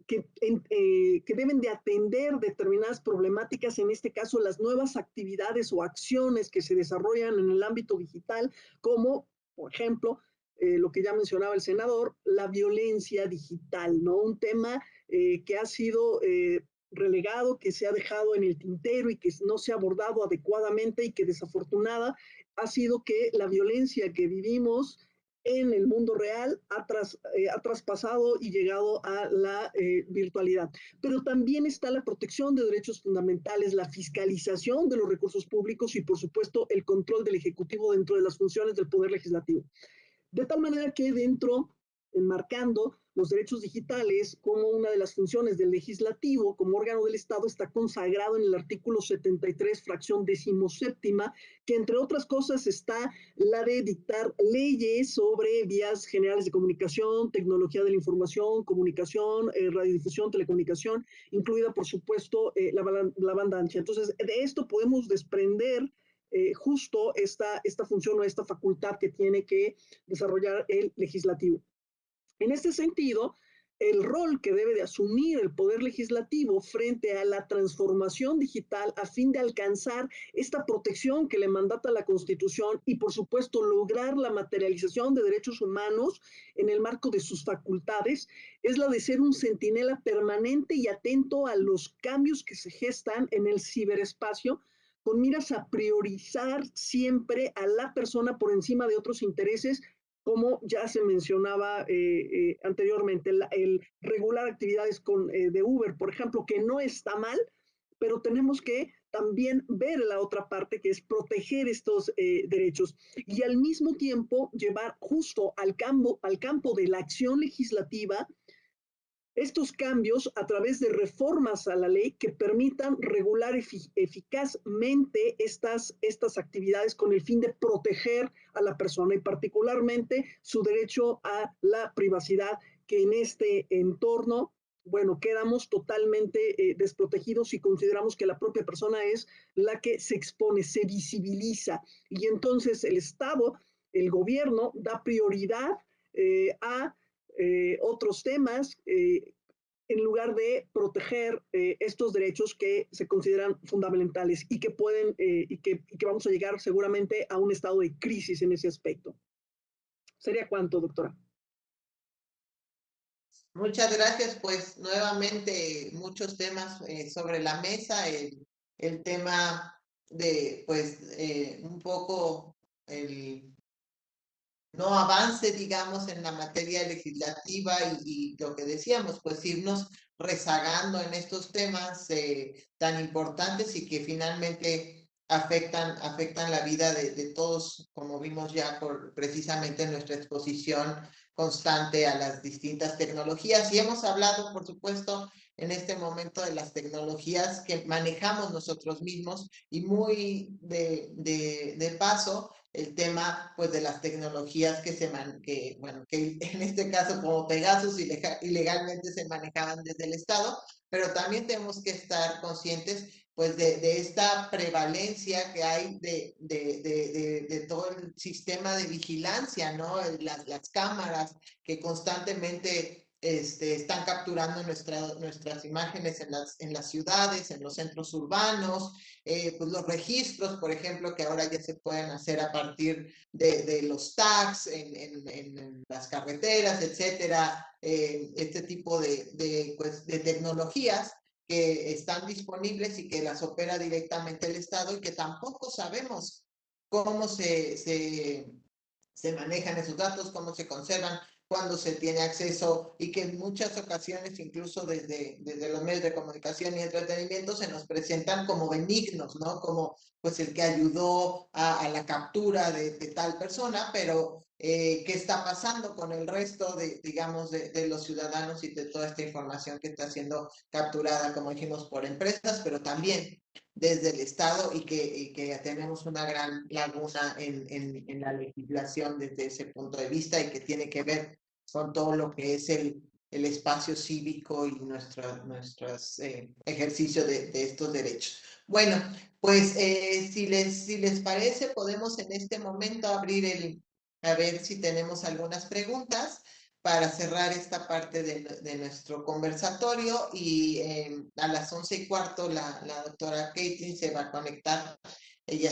[SPEAKER 4] que deben de atender determinadas problemáticas, en este caso las nuevas actividades o acciones que se desarrollan en el ámbito digital, como, por ejemplo, lo que ya mencionaba el senador, la violencia digital, ¿no? Un tema que ha sido relegado, que se ha dejado en el tintero y que no se ha abordado adecuadamente y que desafortunada ha sido que la violencia que vivimos en el mundo real ha traspasado y llegado a la virtualidad. Pero también está la protección de derechos fundamentales, la fiscalización de los recursos públicos y, por supuesto, el control del Ejecutivo dentro de las funciones del Poder Legislativo. De tal manera que enmarcando los derechos digitales como una de las funciones del legislativo, como órgano del Estado, está consagrado en el artículo 73, fracción 17ª, que entre otras cosas está la de dictar leyes sobre vías generales de comunicación, tecnología de la información, comunicación, radiodifusión, telecomunicación, incluida por supuesto la banda ancha. Entonces, de esto podemos desprender justo esta función o esta facultad que tiene que desarrollar el legislativo. En este sentido, el rol que debe de asumir el Poder Legislativo frente a la transformación digital a fin de alcanzar esta protección que le mandata la Constitución y, por supuesto, lograr la materialización de derechos humanos en el marco de sus facultades, es la de ser un centinela permanente y atento a los cambios que se gestan en el ciberespacio, con miras a priorizar siempre a la persona por encima de otros intereses, como ya se mencionaba anteriormente, el regular actividades de Uber, por ejemplo, que no está mal, pero tenemos que también ver la otra parte, que es proteger estos derechos y al mismo tiempo llevar justo al campo de la acción legislativa estos cambios a través de reformas a la ley que permitan regular eficazmente estas actividades con el fin de proteger a la persona y particularmente su derecho a la privacidad, que en este entorno, bueno, quedamos totalmente desprotegidos si consideramos que la propia persona es la que se expone, se visibiliza. Y entonces el Estado, el gobierno, da prioridad a otros temas en lugar de proteger estos derechos que se consideran fundamentales y que pueden y que vamos a llegar seguramente a un estado de crisis en ese aspecto. ¿Sería cuánto, doctora?
[SPEAKER 3] Muchas gracias, pues nuevamente muchos temas sobre la mesa, el tema de pues un poco el no avance, digamos, en la materia legislativa y lo que decíamos, pues irnos rezagando en estos temas tan importantes y que finalmente afectan la vida de todos, como vimos ya precisamente en nuestra exposición constante a las distintas tecnologías. Y hemos hablado, por supuesto, en este momento de las tecnologías que manejamos nosotros mismos y muy de paso el tema pues de las tecnologías que en este caso como Pegasus ilegalmente se manejaban desde el Estado, pero también tenemos que estar conscientes pues de esta prevalencia que hay de todo el sistema de vigilancia, ¿no? Las cámaras que constantemente están capturando nuestras imágenes en las ciudades, en los centros urbanos, pues los registros, por ejemplo, que ahora ya se pueden hacer a partir de los tags en las carreteras, etcétera, este tipo de tecnologías que están disponibles y que las opera directamente el Estado y que tampoco sabemos cómo se manejan esos datos, cómo se conservan, cuándo se tiene acceso y que en muchas ocasiones, incluso desde los medios de comunicación y entretenimiento, se nos presentan como benignos, ¿no? Como pues el que ayudó a la captura de tal persona, pero ¿qué está pasando con el resto digamos, de los ciudadanos y de toda esta información que está siendo capturada, como dijimos, por empresas, pero también desde el Estado y que tenemos una gran laguna en la legislación desde ese punto de vista y que tiene que ver con todo lo que es el espacio cívico y nuestros ejercicios de estos derechos. Bueno, pues si les parece, podemos en este momento abrir a ver si tenemos algunas preguntas para cerrar esta parte de nuestro conversatorio y a las 11:15 la doctora Caitlin se va a conectar. Ella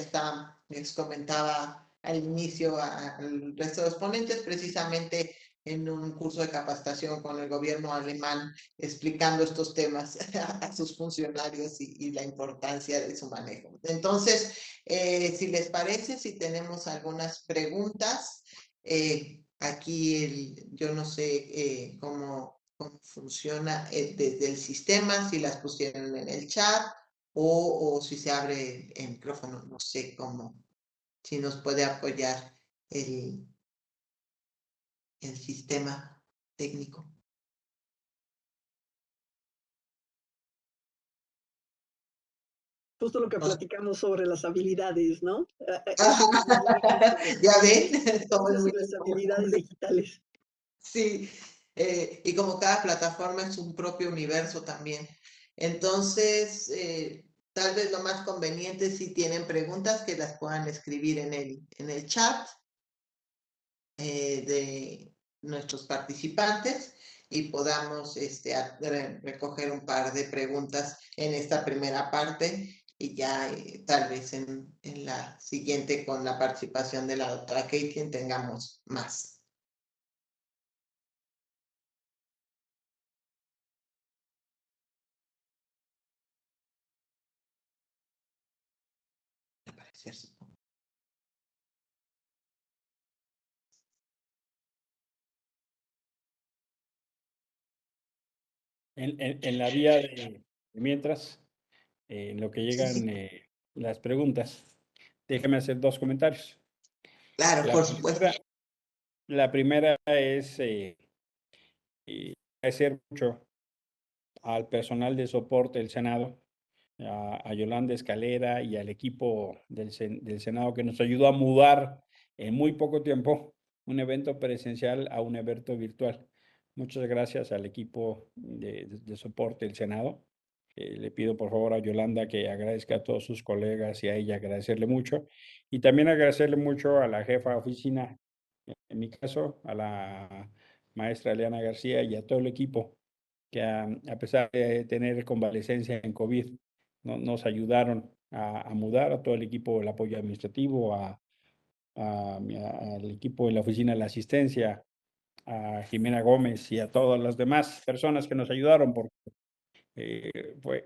[SPEAKER 3] les comentaba al inicio al resto de los ponentes, precisamente en un curso de capacitación con el gobierno alemán, explicando estos temas a sus funcionarios y la importancia de su manejo. Entonces, si les parece, si tenemos algunas preguntas, aquí yo no sé cómo funciona desde el sistema, si las pusieron en el chat o si se abre el micrófono, no sé cómo, si nos puede apoyar el sistema técnico.
[SPEAKER 4] Justo lo que platicamos sobre las habilidades, ¿no?
[SPEAKER 3] Ya ven, somos muy
[SPEAKER 4] las habilidades digitales.
[SPEAKER 3] Sí, y como cada plataforma es un propio universo también. Entonces, tal vez lo más conveniente si tienen preguntas que las puedan escribir en el chat nuestros participantes y podamos recoger un par de preguntas en esta primera parte y ya tal vez en la siguiente con la participación de la doctora Caitlin tengamos más.
[SPEAKER 2] En la vía de mientras, en lo que llegan las preguntas, déjame hacer dos comentarios.
[SPEAKER 3] Claro, por supuesto.
[SPEAKER 2] La primera es agradecer mucho al personal de soporte del Senado, a Yolanda Escalera y al equipo del Senado que nos ayudó a mudar en muy poco tiempo un evento presencial a un evento virtual. Muchas gracias al equipo de soporte del Senado. Le pido por favor a Yolanda que agradezca a todos sus colegas y a ella agradecerle mucho. Y también agradecerle mucho a la jefa de oficina, en mi caso, a la maestra Eliana García y a todo el equipo que a pesar de tener convalecencia en COVID, nos ayudaron a mudar a todo el equipo, el apoyo administrativo, al equipo de la oficina de la asistencia, a Jimena Gómez y a todas las demás personas que nos ayudaron, porque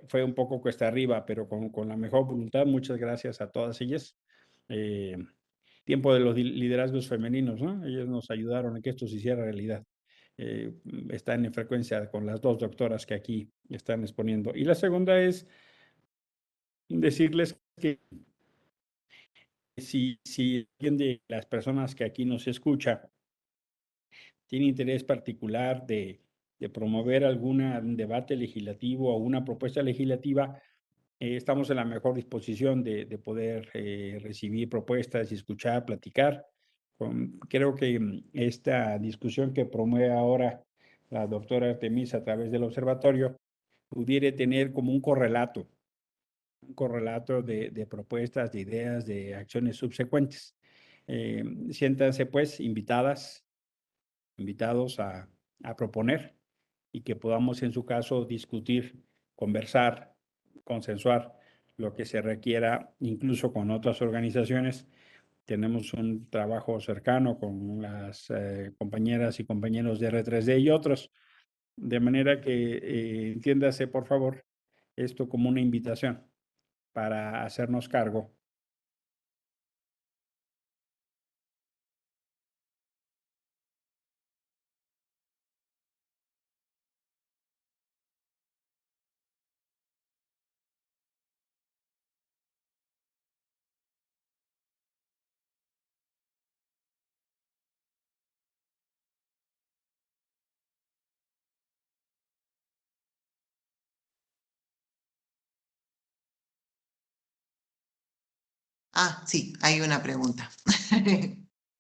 [SPEAKER 2] fue un poco cuesta arriba, pero con la mejor voluntad. Muchas gracias a todas ellas. Tiempo de los liderazgos femeninos, ¿no? Ellos nos ayudaron a que esto se hiciera realidad. Están en frecuencia con las dos doctoras que aquí están exponiendo. Y la segunda es decirles que si alguien de las personas que aquí nos escucha tiene interés particular de promover algún debate legislativo o una propuesta legislativa, estamos en la mejor disposición de poder recibir propuestas y escuchar, platicar. Creo que esta discusión que promueve ahora la doctora Artemisa a través del observatorio pudiera tener como un correlato de propuestas, de ideas, de acciones subsecuentes. Siéntanse pues invitados a proponer y que podamos en su caso discutir, conversar, consensuar lo que se requiera, incluso con otras organizaciones. Tenemos un trabajo cercano con las compañeras y compañeros de R3D y otros, de manera que entiéndase, por favor, esto como una invitación para hacernos cargo.
[SPEAKER 3] Ah, sí, hay una pregunta.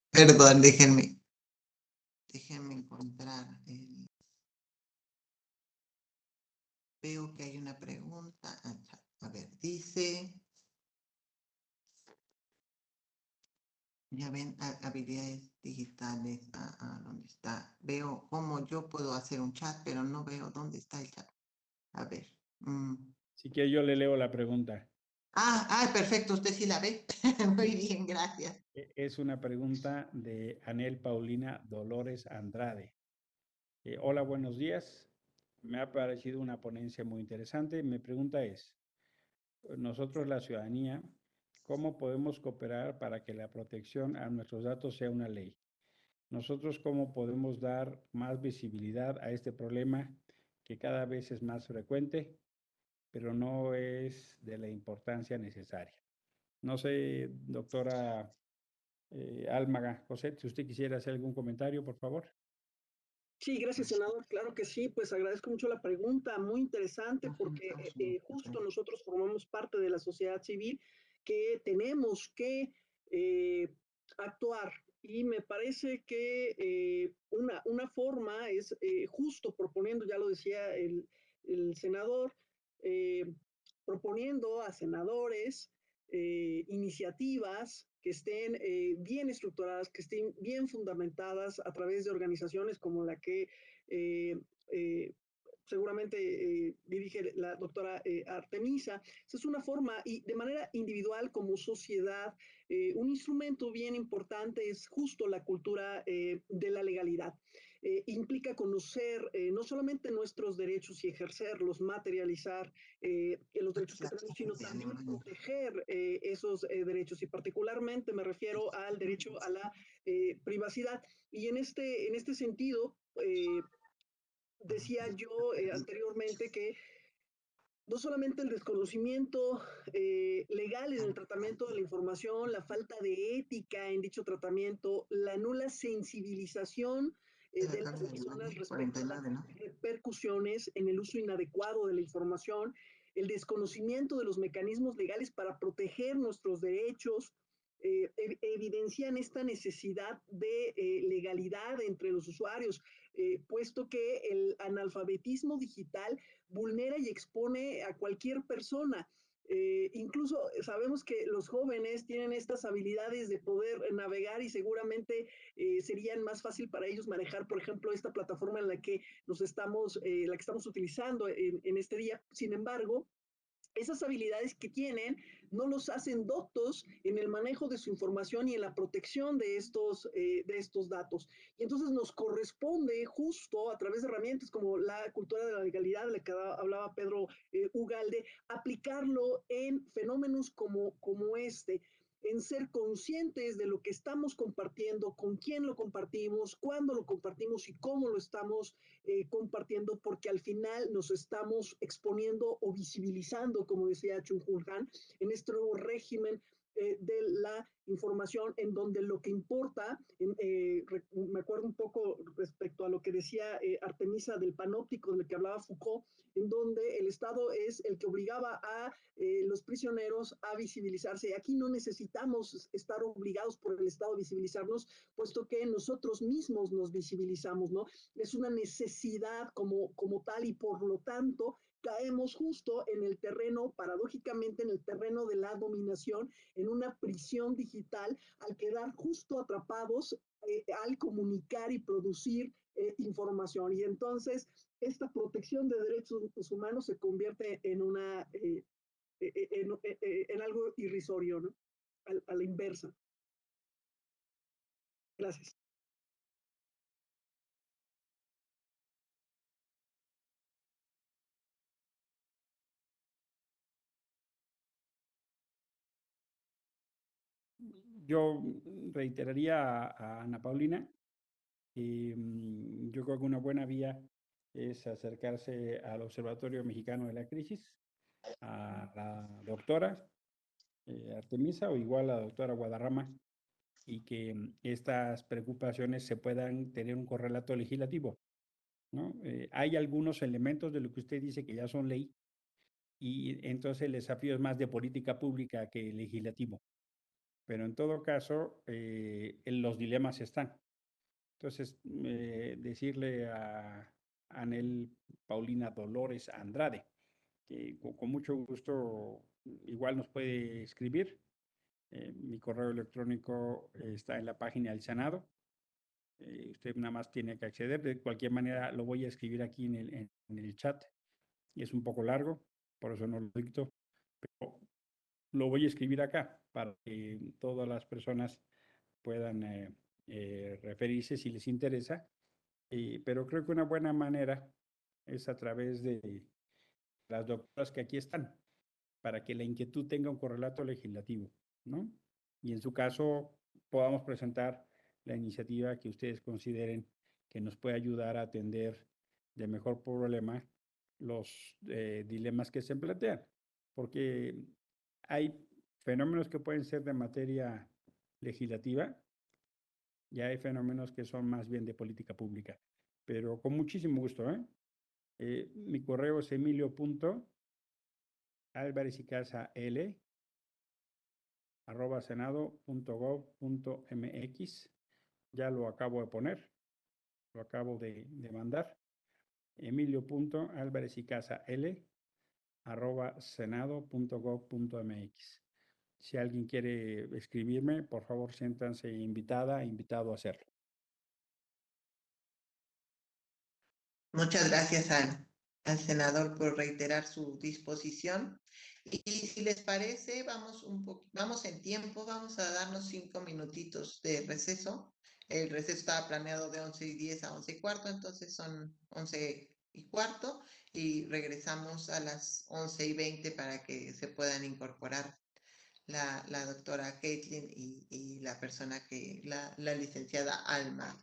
[SPEAKER 3] Perdón, déjenme encontrar. Veo que hay una pregunta. A ver, dice. Ya ven, habilidades digitales. ¿Dónde está? Veo cómo yo puedo hacer un chat, pero no veo dónde está el chat. A ver.
[SPEAKER 2] Así que yo le leo la pregunta.
[SPEAKER 3] Perfecto, usted sí la ve. Muy bien, gracias.
[SPEAKER 2] Es una pregunta de Anel Paulina Dolores Andrade. Hola, buenos días. Me ha parecido una ponencia muy interesante. Mi pregunta es, nosotros la ciudadanía, ¿cómo podemos cooperar para que la protección a nuestros datos sea una ley? Nosotros, ¿cómo podemos dar más visibilidad a este problema que cada vez es más frecuente, pero no es de la importancia necesaria? No sé, doctora Almaga, José, si usted quisiera hacer algún comentario, por favor.
[SPEAKER 4] Sí, gracias, senador. Claro que sí, pues agradezco mucho la pregunta, muy interesante, porque justo nosotros formamos parte de la sociedad civil que tenemos que actuar. Y me parece que una forma es justo proponiendo, ya lo decía el senador, proponiendo a senadores iniciativas que estén bien estructuradas, que estén bien fundamentadas a través de organizaciones como la que seguramente dirige la doctora Artemisa. Esa es una forma, y de manera individual como sociedad, un instrumento bien importante es justo la cultura de la legalidad. Implica conocer no solamente nuestros derechos y ejercerlos, materializar los derechos que tenemos, sino también proteger esos derechos. Y particularmente me refiero al derecho a la privacidad. Y en este sentido, decía yo anteriormente que no solamente el desconocimiento legal en el tratamiento de la información, la falta de ética en dicho tratamiento, la nula sensibilización de las personas respecto a las repercusiones en el uso inadecuado de la información, el desconocimiento de los mecanismos legales para proteger nuestros derechos, evidencian esta necesidad de legalidad entre los usuarios, puesto que el analfabetismo digital vulnera y expone a cualquier persona. Incluso sabemos que los jóvenes tienen estas habilidades de poder navegar y seguramente serían más fácil para ellos manejar, por ejemplo, esta plataforma en la que la que estamos utilizando en este día. Sin embargo, esas habilidades que tienen no los hacen doctos en el manejo de su información y en la protección de estos datos. Y entonces nos corresponde justo a través de herramientas como la cultura de la legalidad, de la que hablaba Pedro Ugalde, aplicarlo en fenómenos como este, en ser conscientes de lo que estamos compartiendo, con quién lo compartimos, cuándo lo compartimos y cómo lo estamos compartiendo, porque al final nos estamos exponiendo o visibilizando, como decía Chung Hoon Han, en este nuevo régimen de la información, en donde lo que importa, me acuerdo un poco respecto a lo que decía Artemisa del panóptico, del que hablaba Foucault, en donde el Estado es el que obligaba a los prisioneros a visibilizarse. Aquí no necesitamos estar obligados por el Estado a visibilizarnos, puesto que nosotros mismos nos visibilizamos, ¿no? Es una necesidad como tal, y por lo tanto caemos justo en el terreno, paradójicamente en el terreno de la dominación, en una prisión digital, al quedar justo atrapados al comunicar y producir información. Y entonces esta protección de derechos humanos se convierte en en algo irrisorio, ¿no? A la inversa. Gracias.
[SPEAKER 2] Yo reiteraría a Ana Paulina, yo creo que una buena vía es acercarse al Observatorio Mexicano de la Crisis, a la doctora Artemisa o igual a la doctora Guadarrama, y que estas preocupaciones se puedan tener un correlato legislativo, ¿no? Hay algunos elementos de lo que usted dice que ya son ley, y entonces el desafío es más de política pública que legislativo. Pero en todo caso, los dilemas están. Entonces, decirle a Anel Paulina Dolores Andrade, que con mucho gusto igual nos puede escribir. Mi correo electrónico está en la página del Senado. Usted nada más tiene que acceder. De cualquier manera, lo voy a escribir aquí en el chat. Y es un poco largo, por eso no lo dicto. Pero lo voy a escribir acá para que todas las personas puedan referirse si les interesa. Pero creo que una buena manera es a través de las doctoras que aquí están, para que la inquietud tenga un correlato legislativo, ¿no? Y en su caso podamos presentar la iniciativa que ustedes consideren que nos puede ayudar a atender de mejor problema los dilemas que se plantean, porque hay fenómenos que pueden ser de materia legislativa y hay fenómenos que son más bien de política pública, pero con muchísimo gusto, ¿eh? Mi correo es emilio.alvarezicasa@senado.gov.mx. Ya lo acabo de poner, lo acabo de mandar. emilio.alvarezicasa@senado.gov.mx. Si alguien quiere escribirme, por favor, siéntanse invitada, invitado a hacerlo.
[SPEAKER 3] Muchas gracias al senador por reiterar su disposición. Y si les parece, vamos en tiempo, vamos a darnos 5 minutitos de receso. El receso estaba planeado de 11:10 a 11:15, entonces son 11:15 y regresamos a las 11:20 para que se puedan incorporar la doctora Caitlin y la persona la licenciada Alma,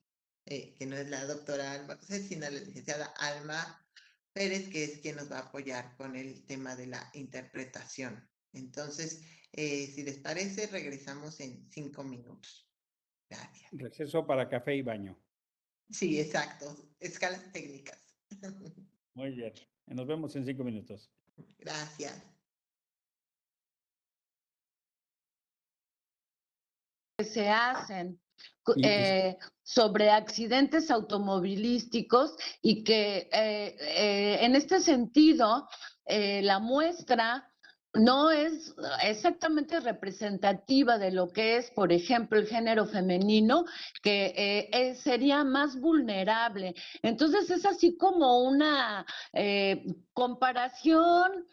[SPEAKER 3] que no es la doctora Alma, sino la licenciada Alma Pérez, que es quien nos va a apoyar con el tema de la interpretación. Entonces, si les parece, regresamos en 5 minutos. Gracias.
[SPEAKER 2] Receso para café y baño.
[SPEAKER 3] Sí, exacto. Escalas técnicas.
[SPEAKER 2] Muy bien. Nos vemos en 5 minutos.
[SPEAKER 3] Gracias.
[SPEAKER 5] Que se hacen sobre accidentes automovilísticos y que en este sentido la muestra no es exactamente representativa de lo que es, por ejemplo, el género femenino, que sería más vulnerable. Entonces es así como una comparación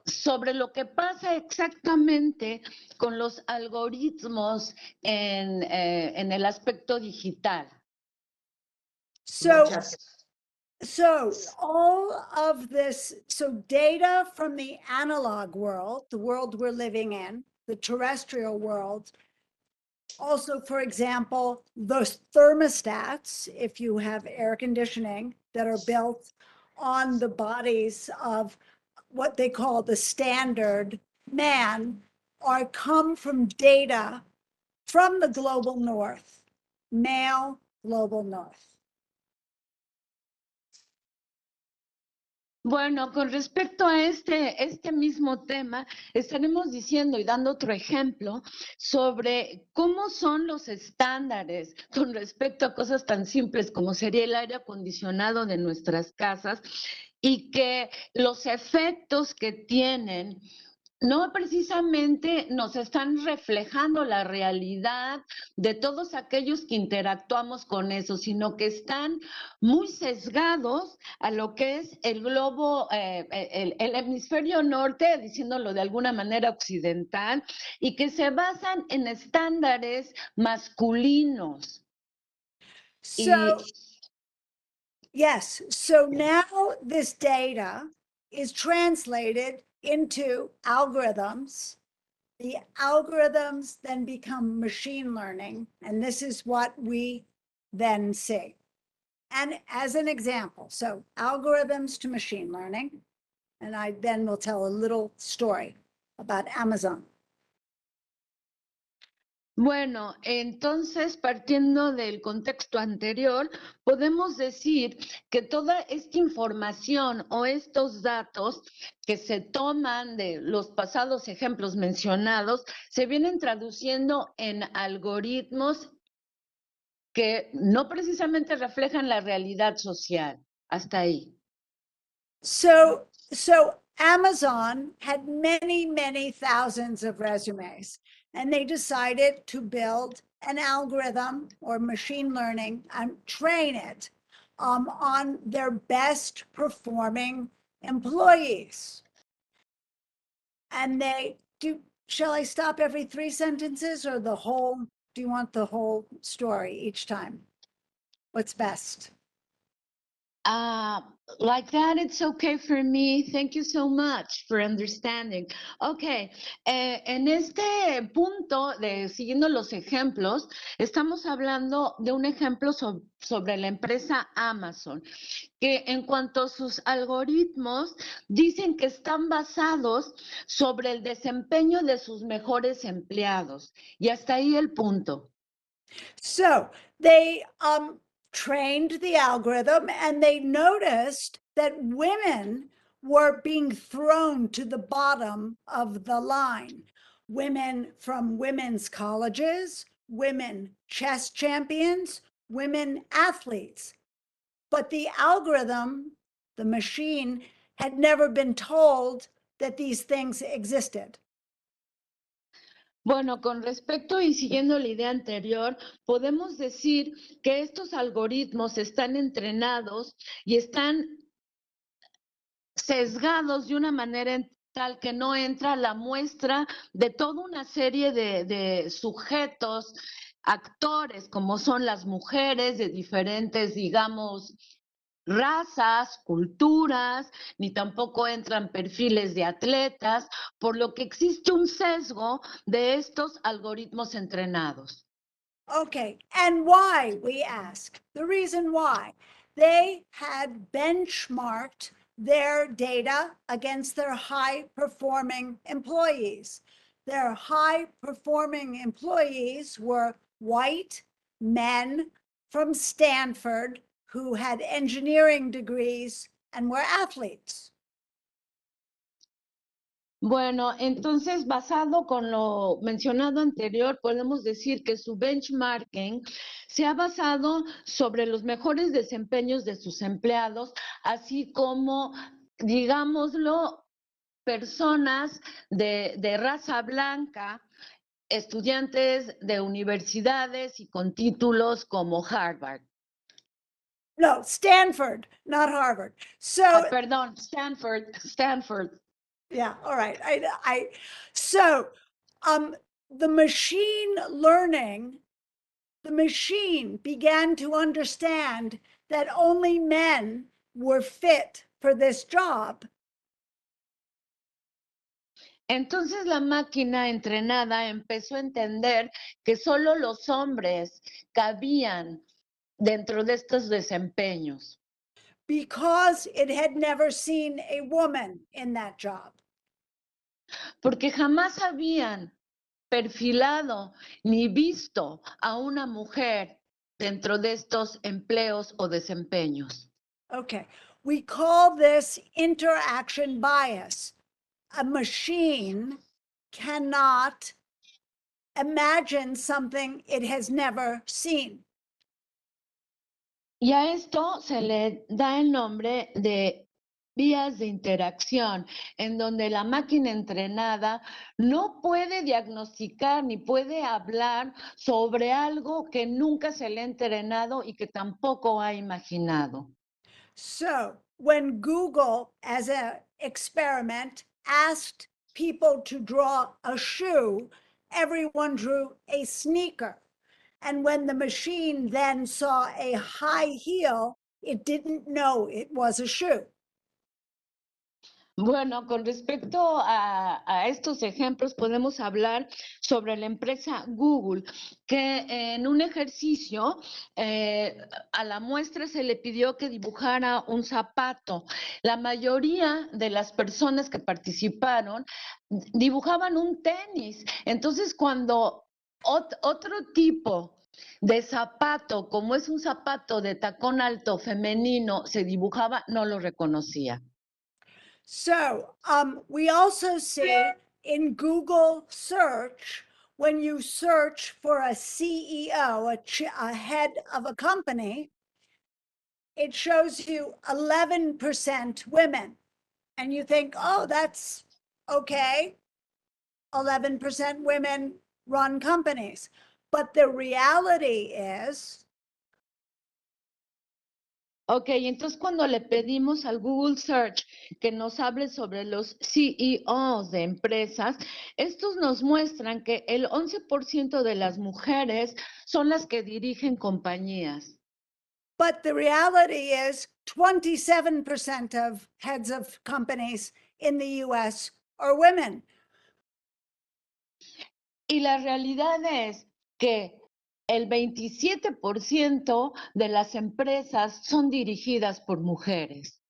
[SPEAKER 5] sobre lo que pasa exactamente con los algoritmos en el aspecto digital.
[SPEAKER 6] So all of this, so data from the analog world, the world we're living in, the terrestrial world, also, for example, those thermostats, if you have air conditioning that are built on the bodies of what they call the standard man, are come from data from the global north, male global north.
[SPEAKER 5] Bueno, con respecto a este mismo tema, estaremos diciendo y dando otro ejemplo sobre cómo son los estándares con respecto a cosas tan simples como sería el aire acondicionado de nuestras casas y que los efectos que tienen no precisamente nos están reflejando la realidad de todos aquellos que interactuamos con eso, sino que están muy sesgados a lo que es el globo, el hemisferio norte, diciéndolo de alguna manera occidental, y que se basan en estándares masculinos.
[SPEAKER 6] So, yes, so now this data is translated into algorithms. The algorithms then become machine learning, and this is what we then see. And as an example, so algorithms to machine learning, and I then will tell a little story about Amazon.
[SPEAKER 5] Bueno, entonces, partiendo del contexto anterior, podemos decir que toda esta información o estos datos que se toman de los pasados ejemplos mencionados se vienen traduciendo en algoritmos que no precisamente reflejan la realidad social. Hasta ahí.
[SPEAKER 6] So Amazon had many, many thousands of resumes, and they decided to build an algorithm or machine learning and train it on their best performing employees. And shall I stop every 3 sentences or the whole? Do you want the whole story each time? What's best?
[SPEAKER 5] Like that, it's okay for me. Thank you so much for understanding. Okay, en este punto de siguiendo los ejemplos, estamos hablando de un ejemplo sobre la empresa Amazon, que en cuanto a sus algoritmos dicen que están basados sobre el desempeño de sus mejores empleados. Y hasta ahí el punto.
[SPEAKER 6] So they trained the algorithm and they noticed that women were being thrown to the bottom of the line. Women from women's colleges, women chess champions, women athletes. But the algorithm, the machine, had never been told that these things existed.
[SPEAKER 5] Bueno, con respecto y siguiendo la idea anterior, podemos decir que estos algoritmos están entrenados y están sesgados de una manera tal que no entra la muestra de toda una serie de sujetos, actores, como son las mujeres de diferentes, digamos, razas, culturas, ni tampoco entran perfiles de atletas, por lo que existe un sesgo de estos algoritmos entrenados.
[SPEAKER 6] Okay, and why, we ask? The reason why. They had benchmarked their data against their high-performing employees. Their high-performing employees were white men from Stanford who had engineering degrees and were athletes.
[SPEAKER 5] Bueno, entonces, basado con lo mencionado anterior, podemos decir que su benchmarking se ha basado sobre los mejores desempeños de sus empleados, así como, digámoslo, personas de raza blanca, estudiantes de universidades y con títulos como Harvard.
[SPEAKER 6] No, Stanford, not Harvard. So
[SPEAKER 5] Perdón, Stanford.
[SPEAKER 6] yeah, all right. So the machine learning, the machine began to understand that only men were fit for this job.
[SPEAKER 5] Entonces la máquina entrenada empezó a entender que solo los hombres cabían dentro de estos desempeños.
[SPEAKER 6] Because it had never seen a woman in that job.
[SPEAKER 5] Porque jamás habían perfilado ni visto a una mujer dentro de estos empleos o desempeños.
[SPEAKER 6] Okay, we call this interaction bias. A machine cannot imagine something it has never seen.
[SPEAKER 5] Y a esto se le da el nombre de vías de interacción, en donde la máquina entrenada no puede diagnosticar ni puede hablar sobre algo que nunca se le ha entrenado y que tampoco ha imaginado.
[SPEAKER 6] So when Google, as an experiment, asked people to draw a shoe, everyone drew a sneaker. And when the machine then saw a high heel, it didn't know it was a shoe.
[SPEAKER 5] Bueno, con respecto a estos ejemplos, podemos hablar sobre la empresa Google, que en un ejercicio a la muestra se le pidió que dibujara un zapato. La mayoría de las personas que participaron dibujaban un tenis. Entonces, cuando otro tipo de zapato, como es un zapato de tacón alto femenino, se dibujaba, no lo reconocía.
[SPEAKER 6] So we also see in Google search, when you search for a CEO, a head of a company, it shows you 11% women. And you think, oh, that's okay. 11% women run companies. But the reality is,
[SPEAKER 5] Ok, entonces cuando le pedimos al Google Search que nos hable sobre los CEOs de empresas, estos nos muestran que el 11% de las mujeres son las que dirigen compañías.
[SPEAKER 6] but the reality is 27% of heads of companies in the US are women.
[SPEAKER 5] Y la realidad es que el 27% de las empresas son dirigidas por mujeres.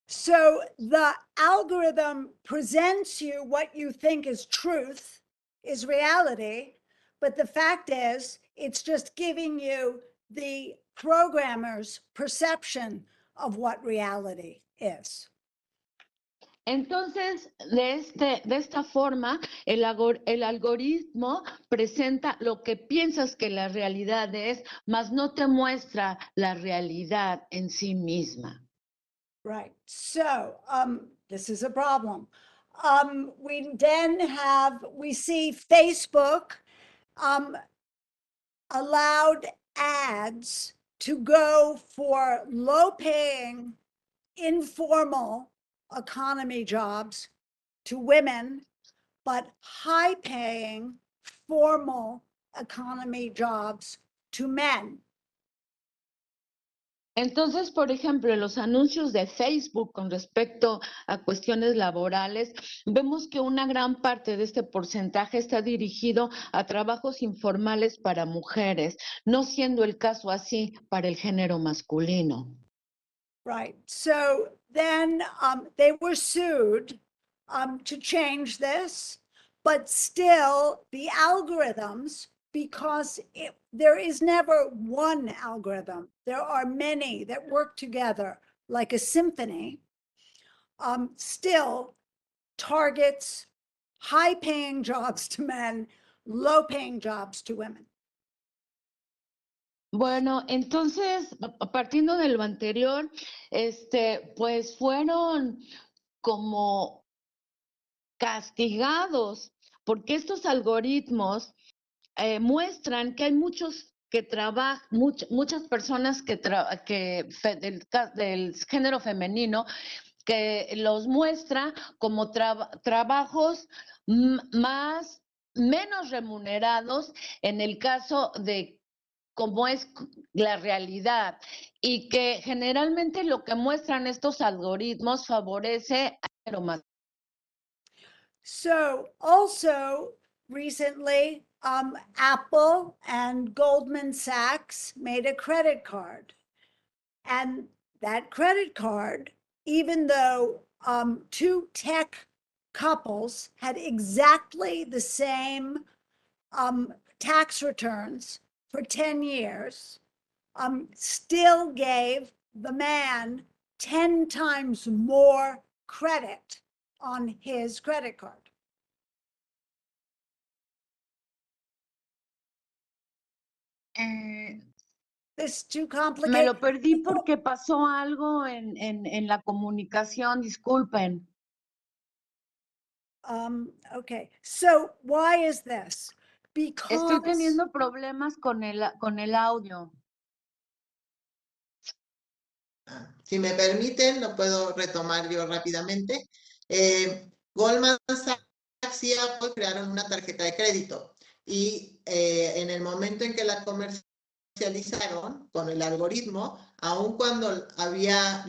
[SPEAKER 6] So the algorithm presents you what you think is truth, is reality, but the fact is it's just giving you the programmer's perception of what reality is.
[SPEAKER 5] Entonces, de esta forma, el algoritmo presenta lo que piensas que la realidad es, mas no te muestra la realidad en sí misma.
[SPEAKER 6] Right. So this is a problem. we see Facebook allowed ads to go for low-paying, informal economy jobs to women, but high-paying, formal economy jobs to men.
[SPEAKER 5] Entonces, por ejemplo, los anuncios de Facebook con respecto a cuestiones laborales, vemos que una gran parte de este porcentaje está dirigido a trabajos informales para mujeres, no siendo el caso así para el género masculino.
[SPEAKER 6] Right. So then they were sued to change this, but still the algorithms, because there is never one algorithm, there are many that work together like a symphony, still targets high-paying jobs to men, low-paying jobs to women.
[SPEAKER 5] Bueno, entonces, partiendo de lo anterior, pues fueron como castigados, porque estos algoritmos muestran que hay muchos que trabajan, muchas personas del género femenino, que los muestra como trabajos menos remunerados en el caso de cómo es la realidad, y que generalmente lo que muestran estos algoritmos favorece a los.
[SPEAKER 6] So also recently, Apple and Goldman Sachs made a credit card. And that credit card, even though two tech couples had exactly the same tax returns for 10 years, still gave the man 10 times more credit on his credit card. This too complicated.
[SPEAKER 5] Me lo perdí porque pasó algo en la comunicación, disculpen.
[SPEAKER 6] Okay, so why is this? Because
[SPEAKER 5] Estoy teniendo problemas con el audio.
[SPEAKER 3] Si me permiten, lo puedo retomar yo rápidamente. Goldman Sachs y Apple crearon una tarjeta de crédito y en el momento en que la comercializaron con el algoritmo, aun cuando había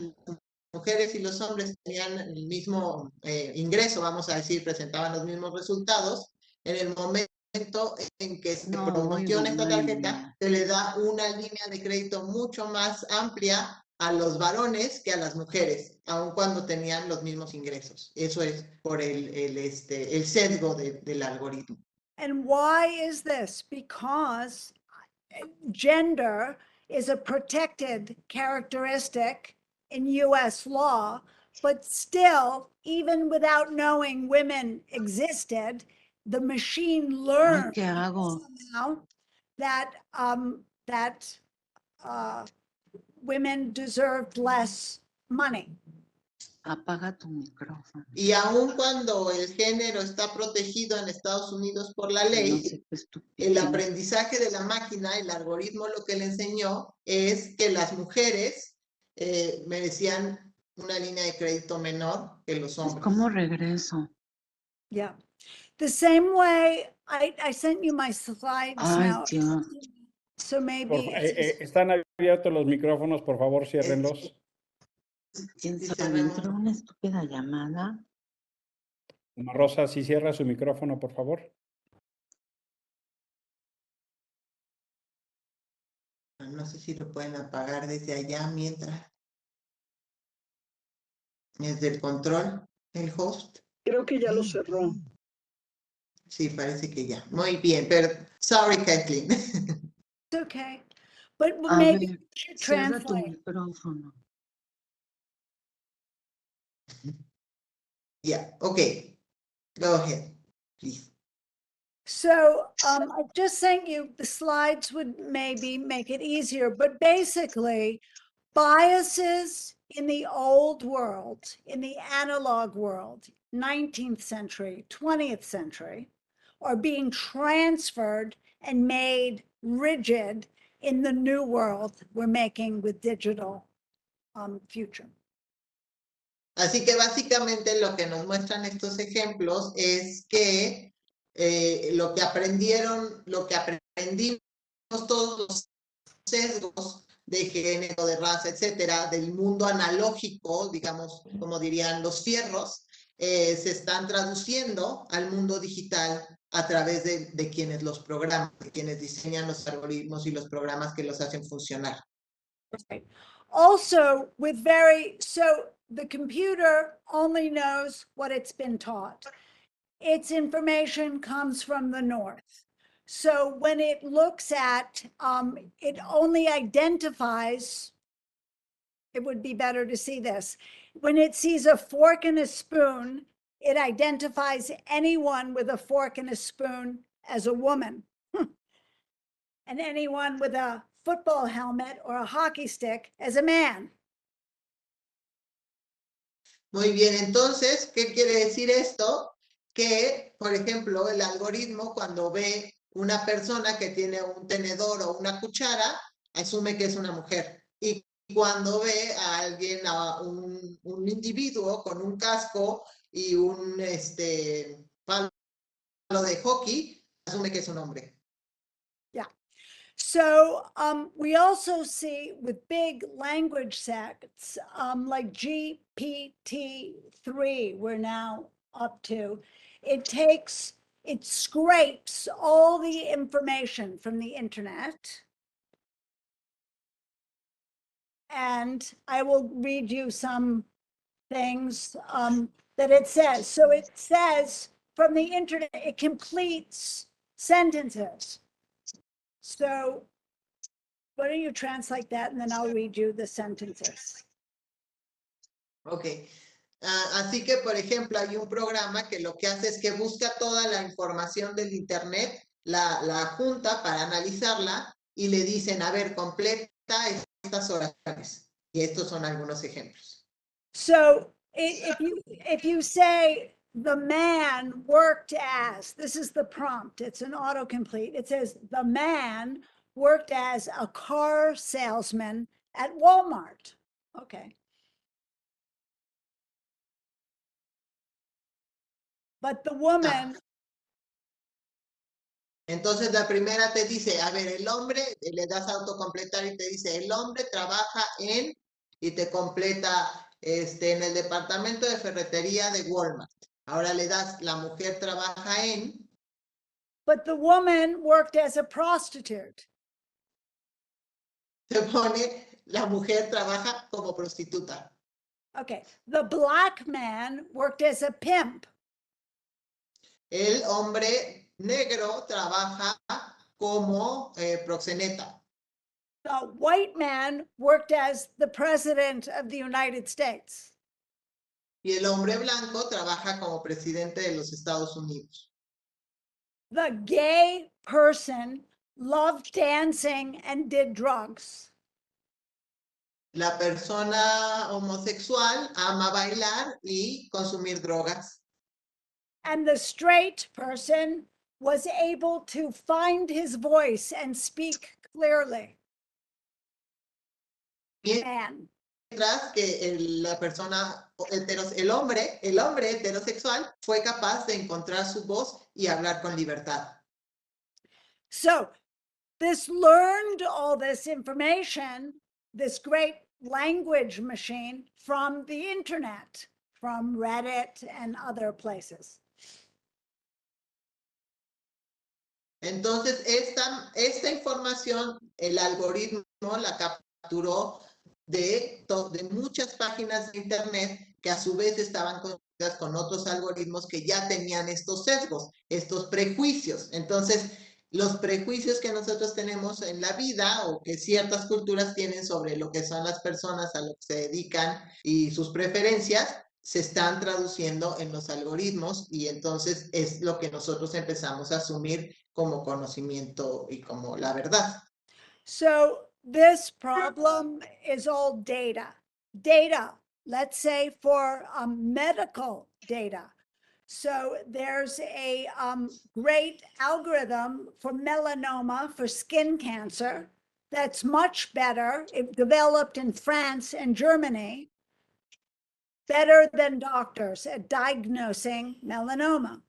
[SPEAKER 3] mujeres y los hombres tenían el mismo ingreso, vamos a decir, presentaban los mismos resultados, en el momento en que se promociona esta tarjeta, se le da una línea de crédito mucho más amplia a los varones que a las mujeres, aun cuando tenían los mismos ingresos. Eso es por el sesgo del algoritmo.
[SPEAKER 6] And why is this? Because gender is a protected characteristic in US law, but still, even without knowing women existed, the machine learned
[SPEAKER 5] ¿Qué hago?
[SPEAKER 6] somehow that women deserved less money.
[SPEAKER 5] Apaga tu micrófono.
[SPEAKER 3] Y aun cuando el género está protegido en Estados Unidos por la ley,
[SPEAKER 5] No sé qué estupidez.
[SPEAKER 3] el aprendizaje de la máquina, el algoritmo lo que le enseñó es que las mujeres merecían una línea de crédito menor que los hombres.
[SPEAKER 5] ¿Cómo regreso?
[SPEAKER 6] Yeah. The same way I sent you my slides
[SPEAKER 5] Ay,
[SPEAKER 6] now.
[SPEAKER 5] Dios.
[SPEAKER 6] So maybe
[SPEAKER 2] Están abiertos los micrófonos, por favor, ciérrenlos.
[SPEAKER 5] ¿Quién
[SPEAKER 3] Sí,
[SPEAKER 5] sabe?
[SPEAKER 3] cerremos.
[SPEAKER 5] Entró una estúpida llamada.
[SPEAKER 2] Rosa, si cierra su micrófono, por favor.
[SPEAKER 3] No sé si lo pueden apagar desde allá mientras. Desde el control, el host.
[SPEAKER 4] Creo que ya lo cerró.
[SPEAKER 3] Sí, parece que ya. Muy bien, pero sorry, Kathleen.
[SPEAKER 6] it's okay. But
[SPEAKER 5] A
[SPEAKER 6] maybe
[SPEAKER 5] ver,
[SPEAKER 6] you
[SPEAKER 5] cierra tu
[SPEAKER 6] translate.
[SPEAKER 5] micrófono.
[SPEAKER 3] Yeah, okay. Go ahead, please.
[SPEAKER 6] So I just sent you the slides would maybe make it easier, but basically biases in the old world, in the analog world, 19th century, 20th century, are being transferred and made rigid in the new world we're making with digital future.
[SPEAKER 3] Así que básicamente lo que nos muestran estos ejemplos es que lo que aprendimos todos los sesgos de género, de raza, etcétera, del mundo analógico, digamos, como dirían los fierros, se están traduciendo al mundo digital a través de quienes los programan, de quienes diseñan los algoritmos y los programas que los hacen funcionar.
[SPEAKER 6] Right. Also, so the computer only knows what it's been taught. Its information comes from the north. So when it looks at, it only identifies, it would be better to see this. When it sees a fork and a spoon, it identifies anyone with a fork and a spoon as a woman. And anyone with a football helmet or a hockey stick as a man.
[SPEAKER 3] Muy bien, entonces, ¿qué quiere decir esto? Que, por ejemplo, el algoritmo cuando ve una persona que tiene un tenedor o una cuchara, asume que es una mujer. Y cuando ve a alguien, a un individuo con un casco y un palo de hockey, asume que es un hombre.
[SPEAKER 6] So we also see with big language sets like GPT-3, we're now up to, it scrapes all the information from the internet. And I will read you some things that it says. So it says from the internet, it completes sentences. So why don't you translate that and then I'll read you the sentences.
[SPEAKER 3] Ok. Así que, por ejemplo, hay un programa que lo que hace es que busca toda la información del internet, la junta para analizarla y le dicen, a ver, completa estas oraciones. Y estos son algunos ejemplos.
[SPEAKER 6] So if you say the man worked as, this is the prompt, it's an autocomplete. It says the man worked as a car salesman at Walmart. Okay. But the woman.
[SPEAKER 3] Entonces la primera te dice, a ver, el hombre, le das a autocompletar y te dice, el hombre trabaja en, y te completa en el departamento de ferretería de Walmart. Ahora le das, la mujer trabaja en.
[SPEAKER 6] But the woman worked as a prostitute.
[SPEAKER 3] Se pone, la mujer trabaja como prostituta.
[SPEAKER 6] Okay, the black man worked as a pimp.
[SPEAKER 3] El hombre negro trabaja como proxeneta.
[SPEAKER 6] The white man worked as the president of the United States.
[SPEAKER 3] Y el hombre blanco trabaja como presidente de los Estados Unidos.
[SPEAKER 6] The gay person loved dancing and did drugs.
[SPEAKER 3] La persona homosexual ama bailar y consumir drogas.
[SPEAKER 6] And the straight person was able to find his voice and speak clearly.
[SPEAKER 3] Mientras que la persona el hombre heterosexual fue capaz de encontrar su voz y hablar con libertad.
[SPEAKER 6] So this learned all this information, this great language machine, from the internet, from Reddit and other places.
[SPEAKER 3] Entonces, esta información, el algoritmo la capturó de muchas páginas de internet que a su vez estaban conectadas con otros algoritmos que ya tenían estos sesgos, estos prejuicios. Entonces, los prejuicios que nosotros tenemos en la vida o que ciertas culturas tienen sobre lo que son las personas a lo que se dedican y sus preferencias, se están traduciendo en los algoritmos y entonces es lo que nosotros empezamos a asumir como conocimiento y como la verdad.
[SPEAKER 6] So this problem is all data. data, let's say for medical data. So there's a great algorithm for melanoma, for skin cancer, that's much better. It developed in France and Germany, better than doctors at diagnosing melanoma.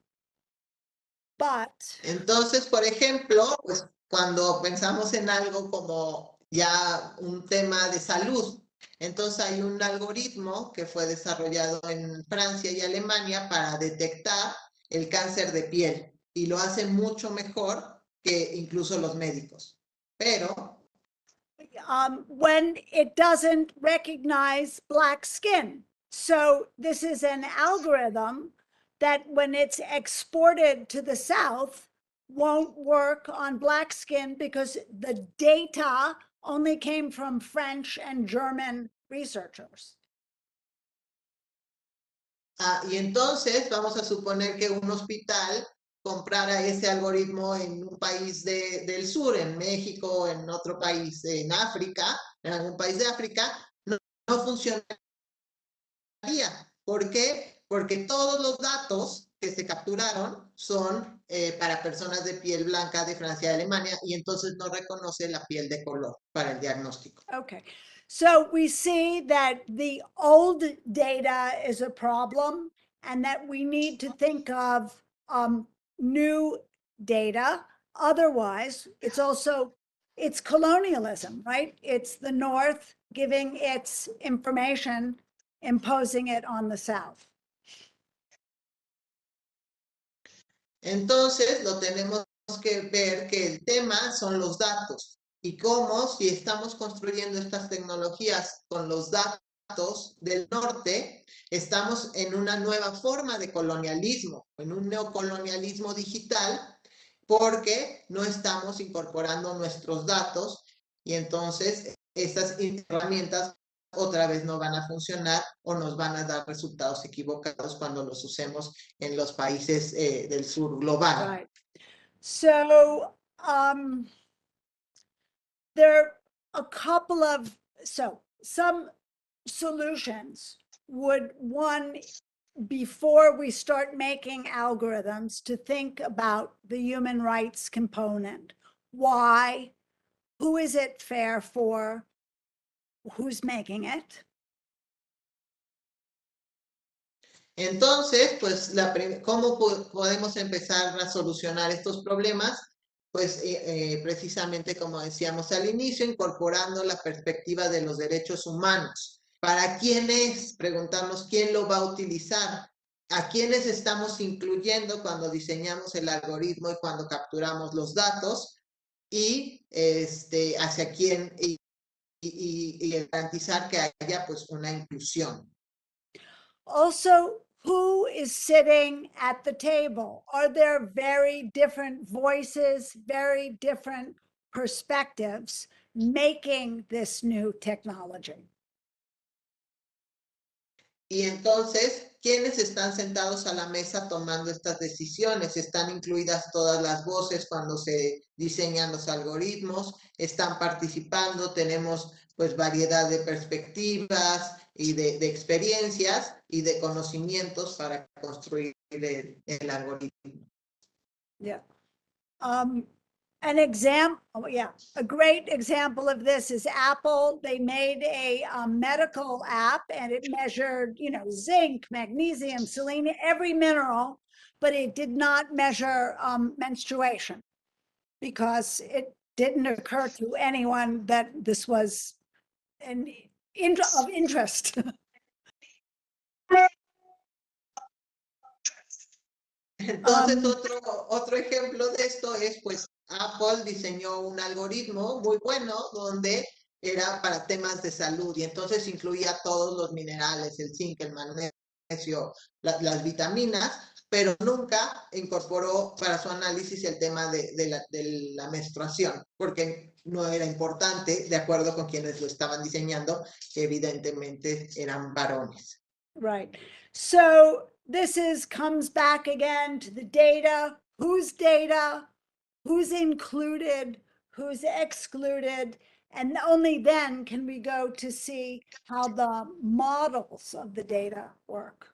[SPEAKER 6] But
[SPEAKER 3] Entonces, por ejemplo, pues cuando pensamos en algo como ya un tema de salud, entonces hay un algoritmo que fue desarrollado en Francia y Alemania para detectar el cáncer de piel y lo hace mucho mejor que incluso los médicos. Pero
[SPEAKER 6] when it doesn't recognize black skin. So this is an algorithm that when it's exported to the South won't work on black skin because the data only came from French and German researchers.
[SPEAKER 3] y entonces vamos a suponer que un hospital comprara ese algoritmo en un país del sur, en México, en otro país, en África, en algún país de África, no funcionaría. ¿Por qué? Porque todos los datos que se capturaron son para personas de piel blanca de Francia y Alemania y entonces no reconoce la piel de color para el diagnóstico.
[SPEAKER 6] Okay, so we see that the old data is a problem and that we need to think of new data. Otherwise, it's colonialism, right? It's the North giving its information, imposing it on the South.
[SPEAKER 3] Entonces, lo tenemos que ver que el tema son los datos y cómo si estamos construyendo estas tecnologías con los datos del norte, estamos en una nueva forma de colonialismo, en un neocolonialismo digital, porque no estamos incorporando nuestros datos y entonces estas herramientas otra vez no van a funcionar o nos van a dar resultados equivocados cuando los usemos en los países del sur global.
[SPEAKER 6] Right. So there are a couple of, some solutions would, one, before we start making algorithms, to think about the human rights component. Why? Who is it fair for? Who's making it?
[SPEAKER 3] Entonces, pues, ¿cómo podemos empezar a solucionar estos problemas? Pues precisamente como decíamos al inicio, incorporando la perspectiva de los derechos humanos. ¿Para quién es? Preguntarnos quién lo va a utilizar. ¿A quiénes estamos incluyendo cuando diseñamos el algoritmo y cuando capturamos los datos? Y hacia quién y garantizar que haya pues una inclusión.
[SPEAKER 6] Also, who is sitting at the table? Are there very different voices, very different perspectives making this new technology?
[SPEAKER 3] Y entonces, ¿quiénes están sentados a la mesa tomando estas decisiones? ¿Están incluidas todas las voces cuando se diseñan los algoritmos? ¿Están participando? Tenemos pues variedad de perspectivas y de experiencias y de conocimientos para construir el algoritmo.
[SPEAKER 6] Yeah. An example, a great example of this is Apple. They made a medical app and it measured, zinc, magnesium, selenium, every mineral, but it did not measure menstruation because it didn't occur to anyone that this was of interest.
[SPEAKER 3] Entonces, otro ejemplo de esto es, pues, Apple diseñó un algoritmo muy bueno donde era para temas de salud y entonces incluía todos los minerales, el zinc, el magnesio, las vitaminas, pero nunca incorporó para su análisis el tema de la menstruación, porque no era importante, de acuerdo con quienes lo estaban diseñando, que evidentemente eran varones.
[SPEAKER 6] Right. So this comes back again to the data, who's included, who's excluded, And only then can we go to see how the models of the data work.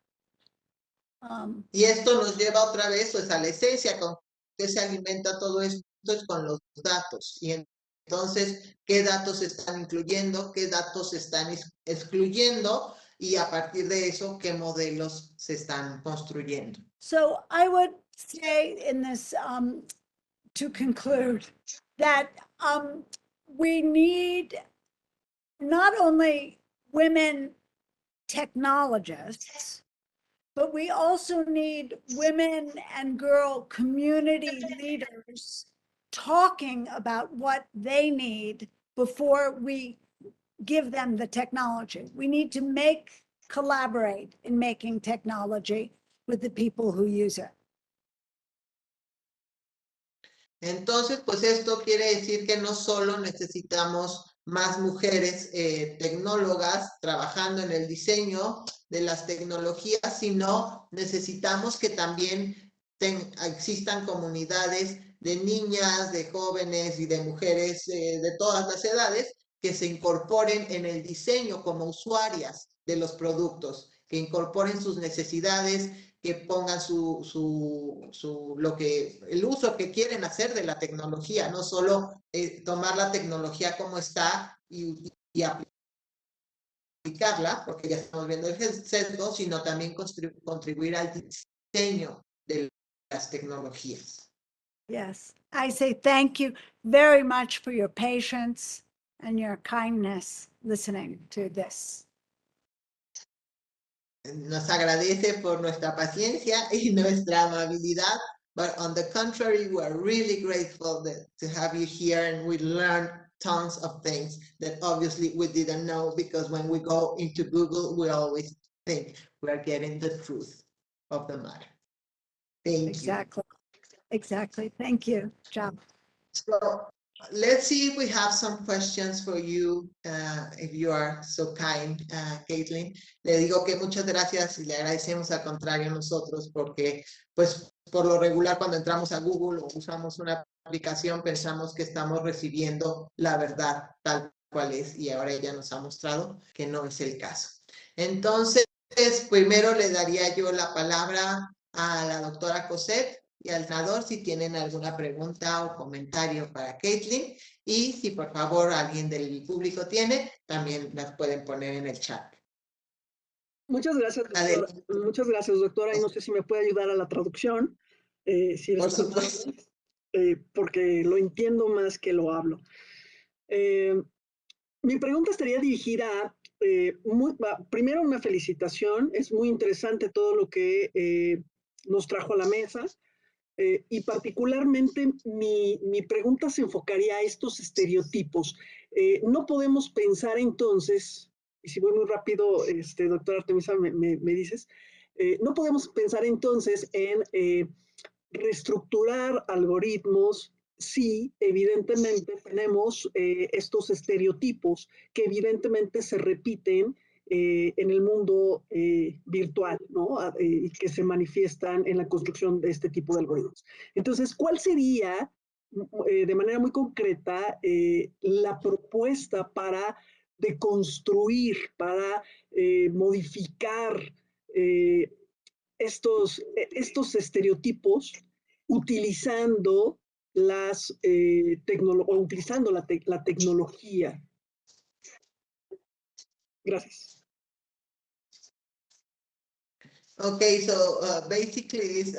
[SPEAKER 3] Y esto nos lleva otra vez pues, a la esencia, con que se alimenta todo esto es con los datos. Y entonces, ¿qué datos se están incluyendo? ¿Qué datos se están excluyendo? Y a partir de eso, ¿qué modelos se están construyendo?
[SPEAKER 6] So I would say in this, to conclude, that we need not only women technologists, but we also need women and girl community leaders talking about what they need before we give them the technology. We need to collaborate in making technology with the people who use it.
[SPEAKER 3] Entonces, pues esto quiere decir que no solo necesitamos más mujeres tecnólogas trabajando en el diseño de las tecnologías, sino necesitamos que también existan comunidades de niñas, de jóvenes y de mujeres de todas las edades que se incorporen en el diseño como usuarias de los productos, que incorporen sus necesidades, que pongan el uso que quieren hacer de la tecnología, no solo tomar la tecnología como está y aplicarla, porque ya estamos viendo el sesgo, sino también contribuir al diseño de las tecnologías.
[SPEAKER 6] Yes, I say thank you very much for your patience and your kindness listening to this.
[SPEAKER 3] Nos agradece por nuestra paciencia y nuestra amabilidad, but on the contrary, we are really grateful to have you here, and we learned tons of things that obviously we didn't know, because when we go into Google, we always think we are getting the truth of the matter. Thank you.
[SPEAKER 6] Exactly. Thank you, John.
[SPEAKER 3] So let's see if we have some questions for you, if you are so kind, Caitlin. Le digo que muchas gracias y le agradecemos al contrario nosotros, porque pues por lo regular cuando entramos a Google o usamos una aplicación pensamos que estamos recibiendo la verdad tal cual es, y ahora ella nos ha mostrado que no es el caso. Entonces, primero le daría yo la palabra a la doctora Cosette y al senador si tienen alguna pregunta o comentario para Caitlin, y si por favor alguien del público tiene, también las pueden poner en el chat.
[SPEAKER 4] Muchas gracias, doctora. Muchas gracias, doctora. Y no sé si me puede ayudar a la traducción. Si
[SPEAKER 3] por supuesto.
[SPEAKER 4] Porque lo entiendo más que lo hablo. Mi pregunta estaría dirigida primero una felicitación. Es muy interesante todo lo que nos trajo a la mesa. Y particularmente mi pregunta se enfocaría a estos estereotipos. No podemos pensar entonces, y si voy muy rápido, doctora Artemisa, me dices, no podemos pensar entonces en reestructurar algoritmos si evidentemente tenemos estos estereotipos que evidentemente se repiten en el mundo virtual, ¿no? Y que se manifiestan en la construcción de este tipo de algoritmos. Entonces, ¿cuál sería, de manera muy concreta, la propuesta para deconstruir, para modificar estos estereotipos utilizando utilizando la tecnología? Gracias.
[SPEAKER 3] Okay, so basically it's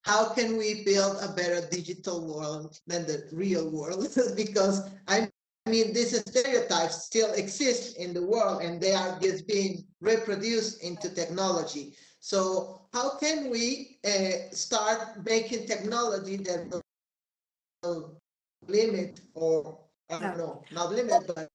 [SPEAKER 3] how can we build a better digital world than the real world? Because I mean, these stereotypes still exist in the world and they are just being reproduced into technology. So how can we start making technology that will limit, or I don't know, not limit, but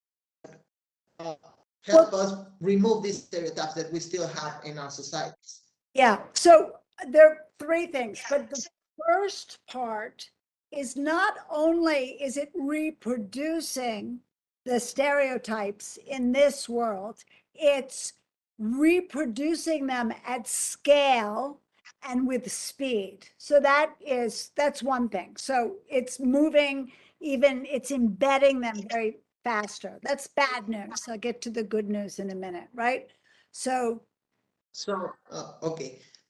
[SPEAKER 3] help us remove these stereotypes that we still have in our societies?
[SPEAKER 6] Yeah, so there are three things, but the first part is not only is it reproducing the stereotypes in this world, it's reproducing them at scale and with speed. So that's one thing. So it's moving, it's embedding them very faster. That's bad news. I'll get to the good news in a minute, right? So,
[SPEAKER 3] Ok.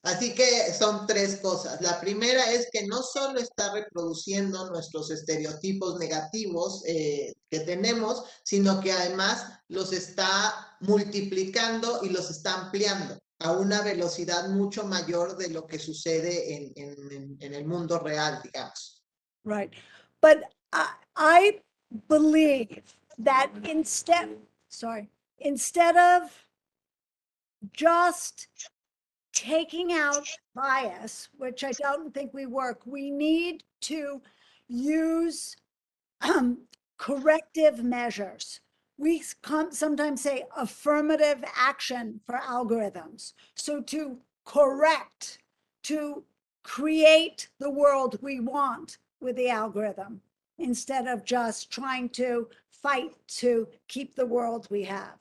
[SPEAKER 3] Así que son tres cosas. La primera es que no solo está reproduciendo nuestros estereotipos negativos que tenemos, sino que además los está multiplicando y los está ampliando a una velocidad mucho mayor de lo que sucede en el mundo real, digamos.
[SPEAKER 6] right. But I believe that instead of just taking out bias, which I don't think we work, we need to use corrective measures. We sometimes say affirmative action for algorithms. So to correct, to create the world we want with the algorithm, instead of just trying to fight to keep the world we have.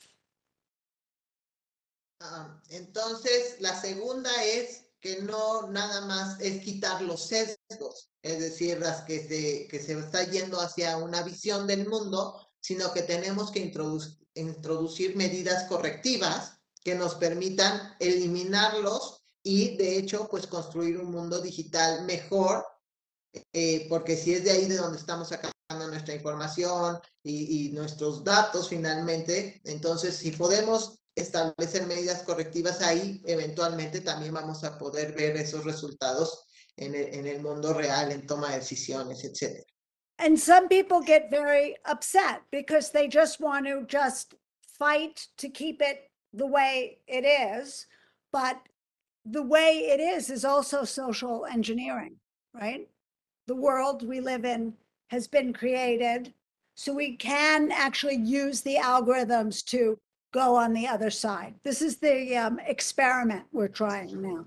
[SPEAKER 3] Entonces, la segunda es que no nada más es quitar los sesgos, es decir, las que se está yendo hacia una visión del mundo, sino que tenemos que introducir medidas correctivas que nos permitan eliminarlos y, de hecho, pues construir un mundo digital mejor, porque si es de ahí de donde estamos sacando nuestra información y nuestros datos finalmente, entonces si podemos establecer medidas correctivas ahí, eventualmente también vamos a poder ver esos resultados en el mundo real, en toma de decisiones, etc.
[SPEAKER 6] And some people get very upset because they just want to just fight to keep it the way it is. But the way it is also social engineering, right? The world we live in has been created, so we can actually use the algorithms to go on the other side. This is the experiment we're trying now.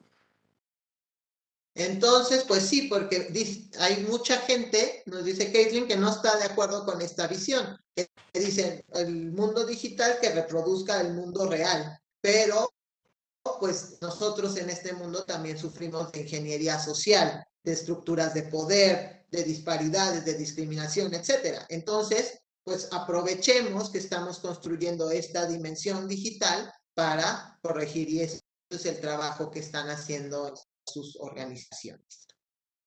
[SPEAKER 3] Entonces, pues sí, porque hay mucha gente, nos dice Caitlin, que no está de acuerdo con esta visión. Que dicen, el mundo digital que reproduzca el mundo real, pero pues nosotros en este mundo también sufrimos de ingeniería social, de estructuras de poder, de disparidades, de discriminación, etc. Entonces, pues aprovechemos que estamos construyendo esta dimensión digital para corregir, y eso es el trabajo que están haciendo sus organizaciones.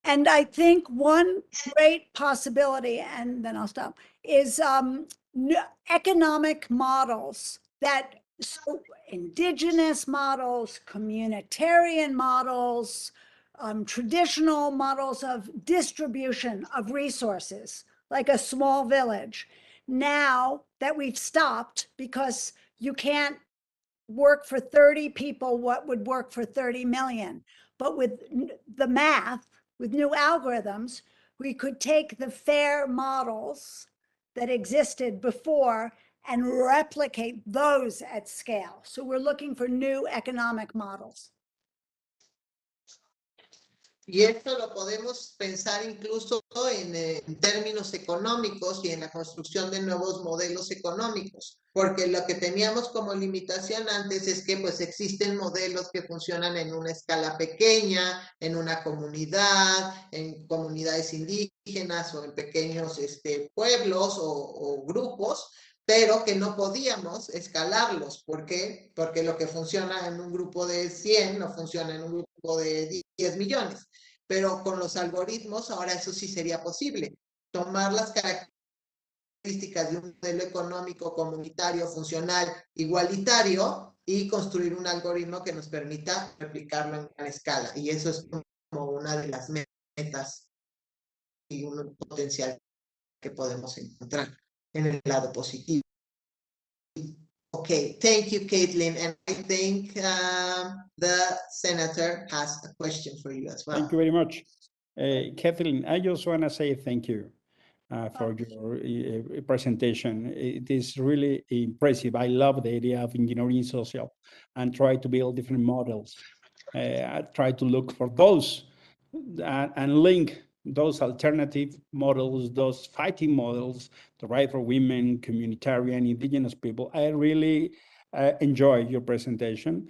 [SPEAKER 6] And I think one great possibility, and then I'll stop, is economic models that, so indigenous models, communitarian models, traditional models of distribution of resources, like a small village. Now that we've stopped, because you can't work for 30 people what would work for 30 million. But with the math, with new algorithms, we could take the FAIR models that existed before and replicate those at scale. So we're looking for new economic models.
[SPEAKER 3] Y esto lo podemos pensar incluso en términos económicos y en la construcción de nuevos modelos económicos, porque lo que teníamos como limitación antes es que pues existen modelos que funcionan en una escala pequeña, en una comunidad, en comunidades indígenas o en pequeños pueblos o grupos, pero que no podíamos escalarlos. ¿Por qué? Porque lo que funciona en un grupo de 100 no funciona en un grupo de 10 millones. Pero con los algoritmos ahora eso sí sería posible. Tomar las características de un modelo económico, comunitario, funcional, igualitario y construir un algoritmo que nos permita replicarlo en gran escala. Y eso es como una de las metas y un potencial que podemos encontrar en el lado positivo. Okay, thank you, Caitlin. And I think the senator has a question for you as well.
[SPEAKER 2] Thank you very much. Kathleen, I just want to say thank you for your presentation. It is really impressive. I love the idea of engineering social and try to build different models. I try to look for those and link those alternative models, those fighting models, the right for women, communitarian, indigenous people. I really enjoy your presentation.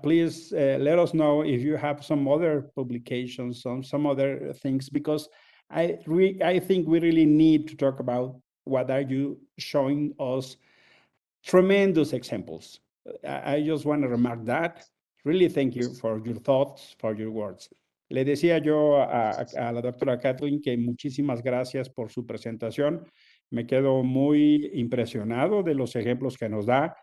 [SPEAKER 2] Please let us know if you have some other publications, some other things, because I think we really need to talk about what are you showing us tremendous examples. I just want to remark that. Really thank you for your thoughts, for your words. Le decía yo a la doctora Kathleen que muchísimas gracias por su presentación. Me quedo muy impresionado de los ejemplos que nos da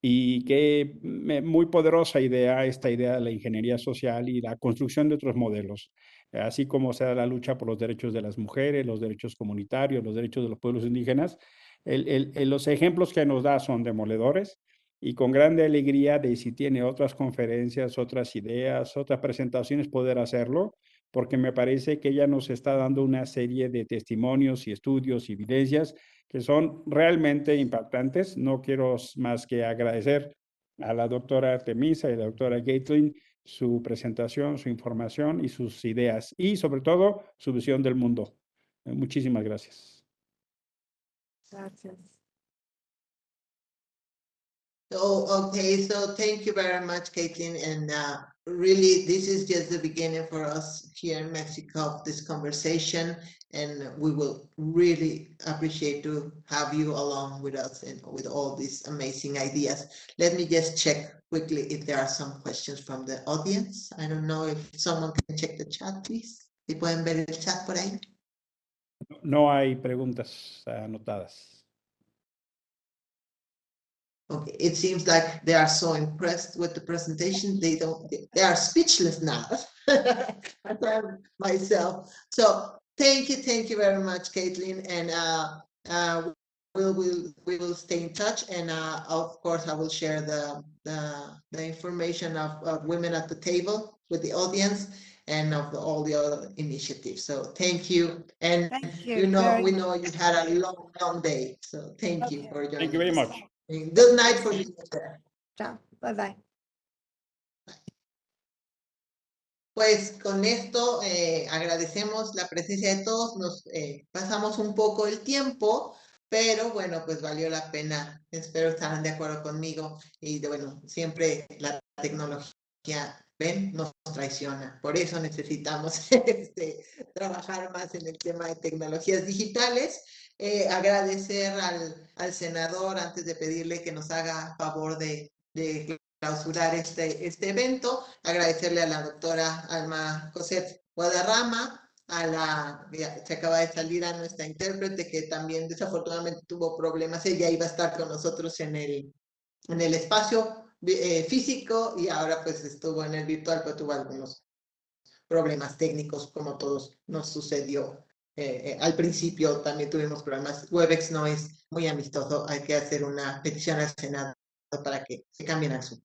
[SPEAKER 2] y que muy poderosa idea, esta idea de la ingeniería social y la construcción de otros modelos, así como se da la lucha por los derechos de las mujeres, los derechos comunitarios, los derechos de los pueblos indígenas. Los ejemplos que nos da son demoledores y con grande alegría de si tiene otras conferencias, otras ideas, otras presentaciones, poder hacerlo, porque me parece que ella nos está dando una serie de testimonios y estudios y evidencias que son realmente impactantes. No quiero más que agradecer a la doctora Artemisa y a la doctora Kathleen su presentación, su información y sus ideas y sobre todo su visión del mundo. Muchísimas gracias.
[SPEAKER 6] Gracias.
[SPEAKER 3] So, okay, so thank you very much, Caitlin. And really, this is just the beginning for us here in Mexico of this conversation. And we will really appreciate to have you along with us and with all these amazing ideas. Let me just check quickly if there are some questions from the audience. I don't know if someone can check the chat, please. ¿Sí pueden ver el chat por ahí?
[SPEAKER 2] No hay preguntas anotadas.
[SPEAKER 3] Okay, it seems like they are so impressed with the presentation, they are speechless now. As I am myself. So thank you very much, Caitlin, and we will stay in touch, and of course I will share the information of Women at the Table with the audience and of all the other initiatives. So thank you, and
[SPEAKER 6] Thank you.
[SPEAKER 3] we know
[SPEAKER 6] very
[SPEAKER 3] you had a long day, so thank you
[SPEAKER 6] Okay.
[SPEAKER 3] for joining.
[SPEAKER 2] Thank you very
[SPEAKER 3] us.
[SPEAKER 2] much.
[SPEAKER 3] Good night for you.
[SPEAKER 6] Ciao. Bye-bye.
[SPEAKER 3] Pues con esto agradecemos la presencia de todos, nos pasamos un poco el tiempo, pero bueno, pues valió la pena, espero estarán de acuerdo conmigo y bueno, siempre la tecnología, ven, nos traiciona, por eso necesitamos trabajar más en el tema de tecnologías digitales. Agradecer al senador antes de pedirle que nos haga favor de clausurar este evento, agradecerle a la doctora Alma Coset Guadarrama, se acaba de salir a nuestra intérprete que también desafortunadamente tuvo problemas, ella iba a estar con nosotros en el espacio físico y ahora pues estuvo en el virtual, pero tuvo algunos problemas técnicos como todos nos sucedió. Al principio también tuvimos problemas, Webex no es muy amistoso, hay que hacer una petición al Senado para que se cambien a Zoom,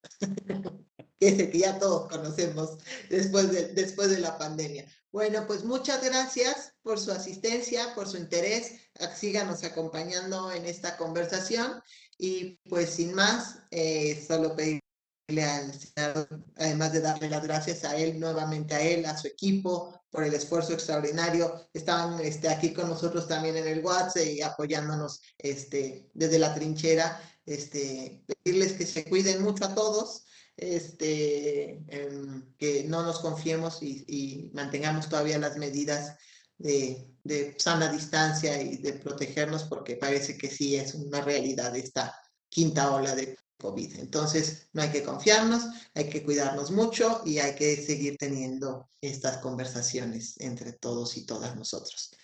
[SPEAKER 3] que es el que ya todos conocemos después de la pandemia. Bueno, pues muchas gracias por su asistencia, por su interés, síganos acompañando en esta conversación y pues sin más, solo pedirle al senador, además de darle las gracias a él, nuevamente a él, a su equipo, por el esfuerzo extraordinario. Estaban aquí con nosotros también en el WhatsApp y apoyándonos desde la trinchera. Pedirles que se cuiden mucho a todos, que no nos confiemos y mantengamos todavía las medidas de sana distancia y de protegernos, porque parece que sí es una realidad esta quinta ola de COVID. Entonces, no hay que confiarnos, hay que cuidarnos mucho y hay que seguir teniendo estas conversaciones entre todos y todas nosotros.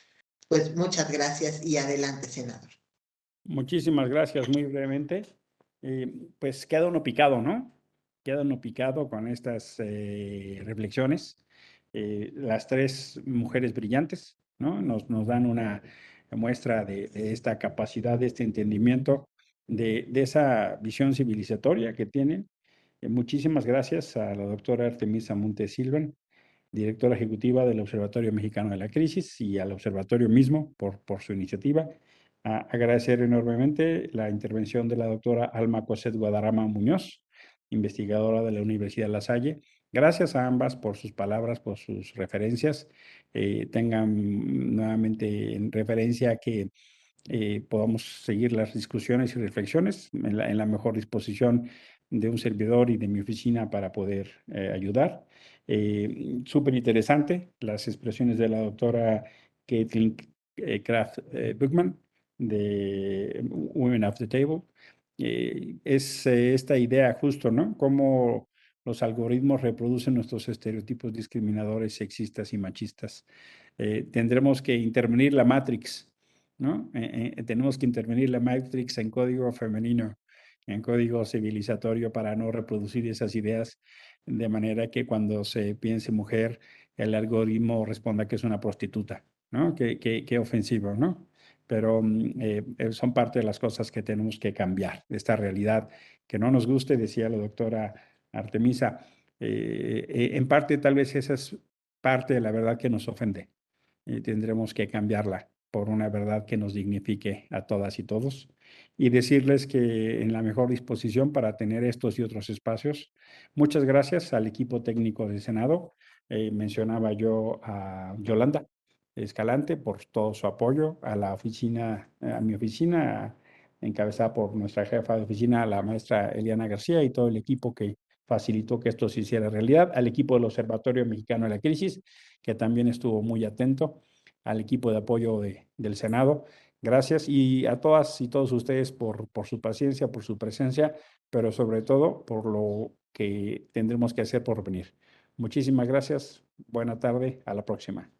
[SPEAKER 3] Pues muchas gracias y adelante, senador.
[SPEAKER 2] Muchísimas gracias, muy brevemente. Pues queda uno picado, ¿no? Queda uno picado con estas reflexiones. Las tres mujeres brillantes, ¿no? Nos dan una muestra de esta capacidad, de este entendimiento, de esa visión civilizatoria que tienen. Muchísimas gracias a la doctora Artemisa Montes Silvan, directora ejecutiva del Observatorio Mexicano de la Crisis, y al observatorio mismo por su iniciativa. Agradecer enormemente la intervención de la doctora Alma Coset Guadarrama Muñoz, investigadora de la Universidad La Salle. Gracias a ambas por sus palabras, por sus referencias. Tengan nuevamente en referencia que podamos seguir las discusiones y reflexiones en la mejor disposición de un servidor y de mi oficina para poder ayudar. Súper interesante las expresiones de la doctora Caitlin Kraft Buchman, de Women at the Table. Es esta idea justo, ¿no? Cómo los algoritmos reproducen nuestros estereotipos discriminadores, sexistas y machistas. Tendremos que intervenir la Matrix, ¿no? Tenemos que intervenir la Matrix en código femenino, en código civilizatorio, para no reproducir esas ideas, de manera que cuando se piense mujer, el algoritmo responda que es una prostituta, ¿no? Qué ofensivo, ¿no? Pero son parte de las cosas que tenemos que cambiar, de esta realidad que no nos guste, decía la doctora Artemisa. En parte, tal vez esa es parte de la verdad que nos ofende. Tendremos que cambiarla por una verdad que nos dignifique a todas y todos, y decirles que en la mejor disposición para tener estos y otros espacios. Muchas gracias al equipo técnico del Senado. Mencionaba yo a Yolanda Escalante por todo su apoyo, a la oficina, a mi oficina, encabezada por nuestra jefa de oficina, la maestra Eliana García, y todo el equipo que facilitó que esto se hiciera realidad, al equipo del Observatorio Mexicano de la Crisis, que también estuvo muy atento, al equipo de apoyo del Senado. Gracias, y a todas y todos ustedes por su paciencia, por su presencia, pero sobre todo por lo que tendremos que hacer por venir. Muchísimas gracias. Buena tarde. A la próxima.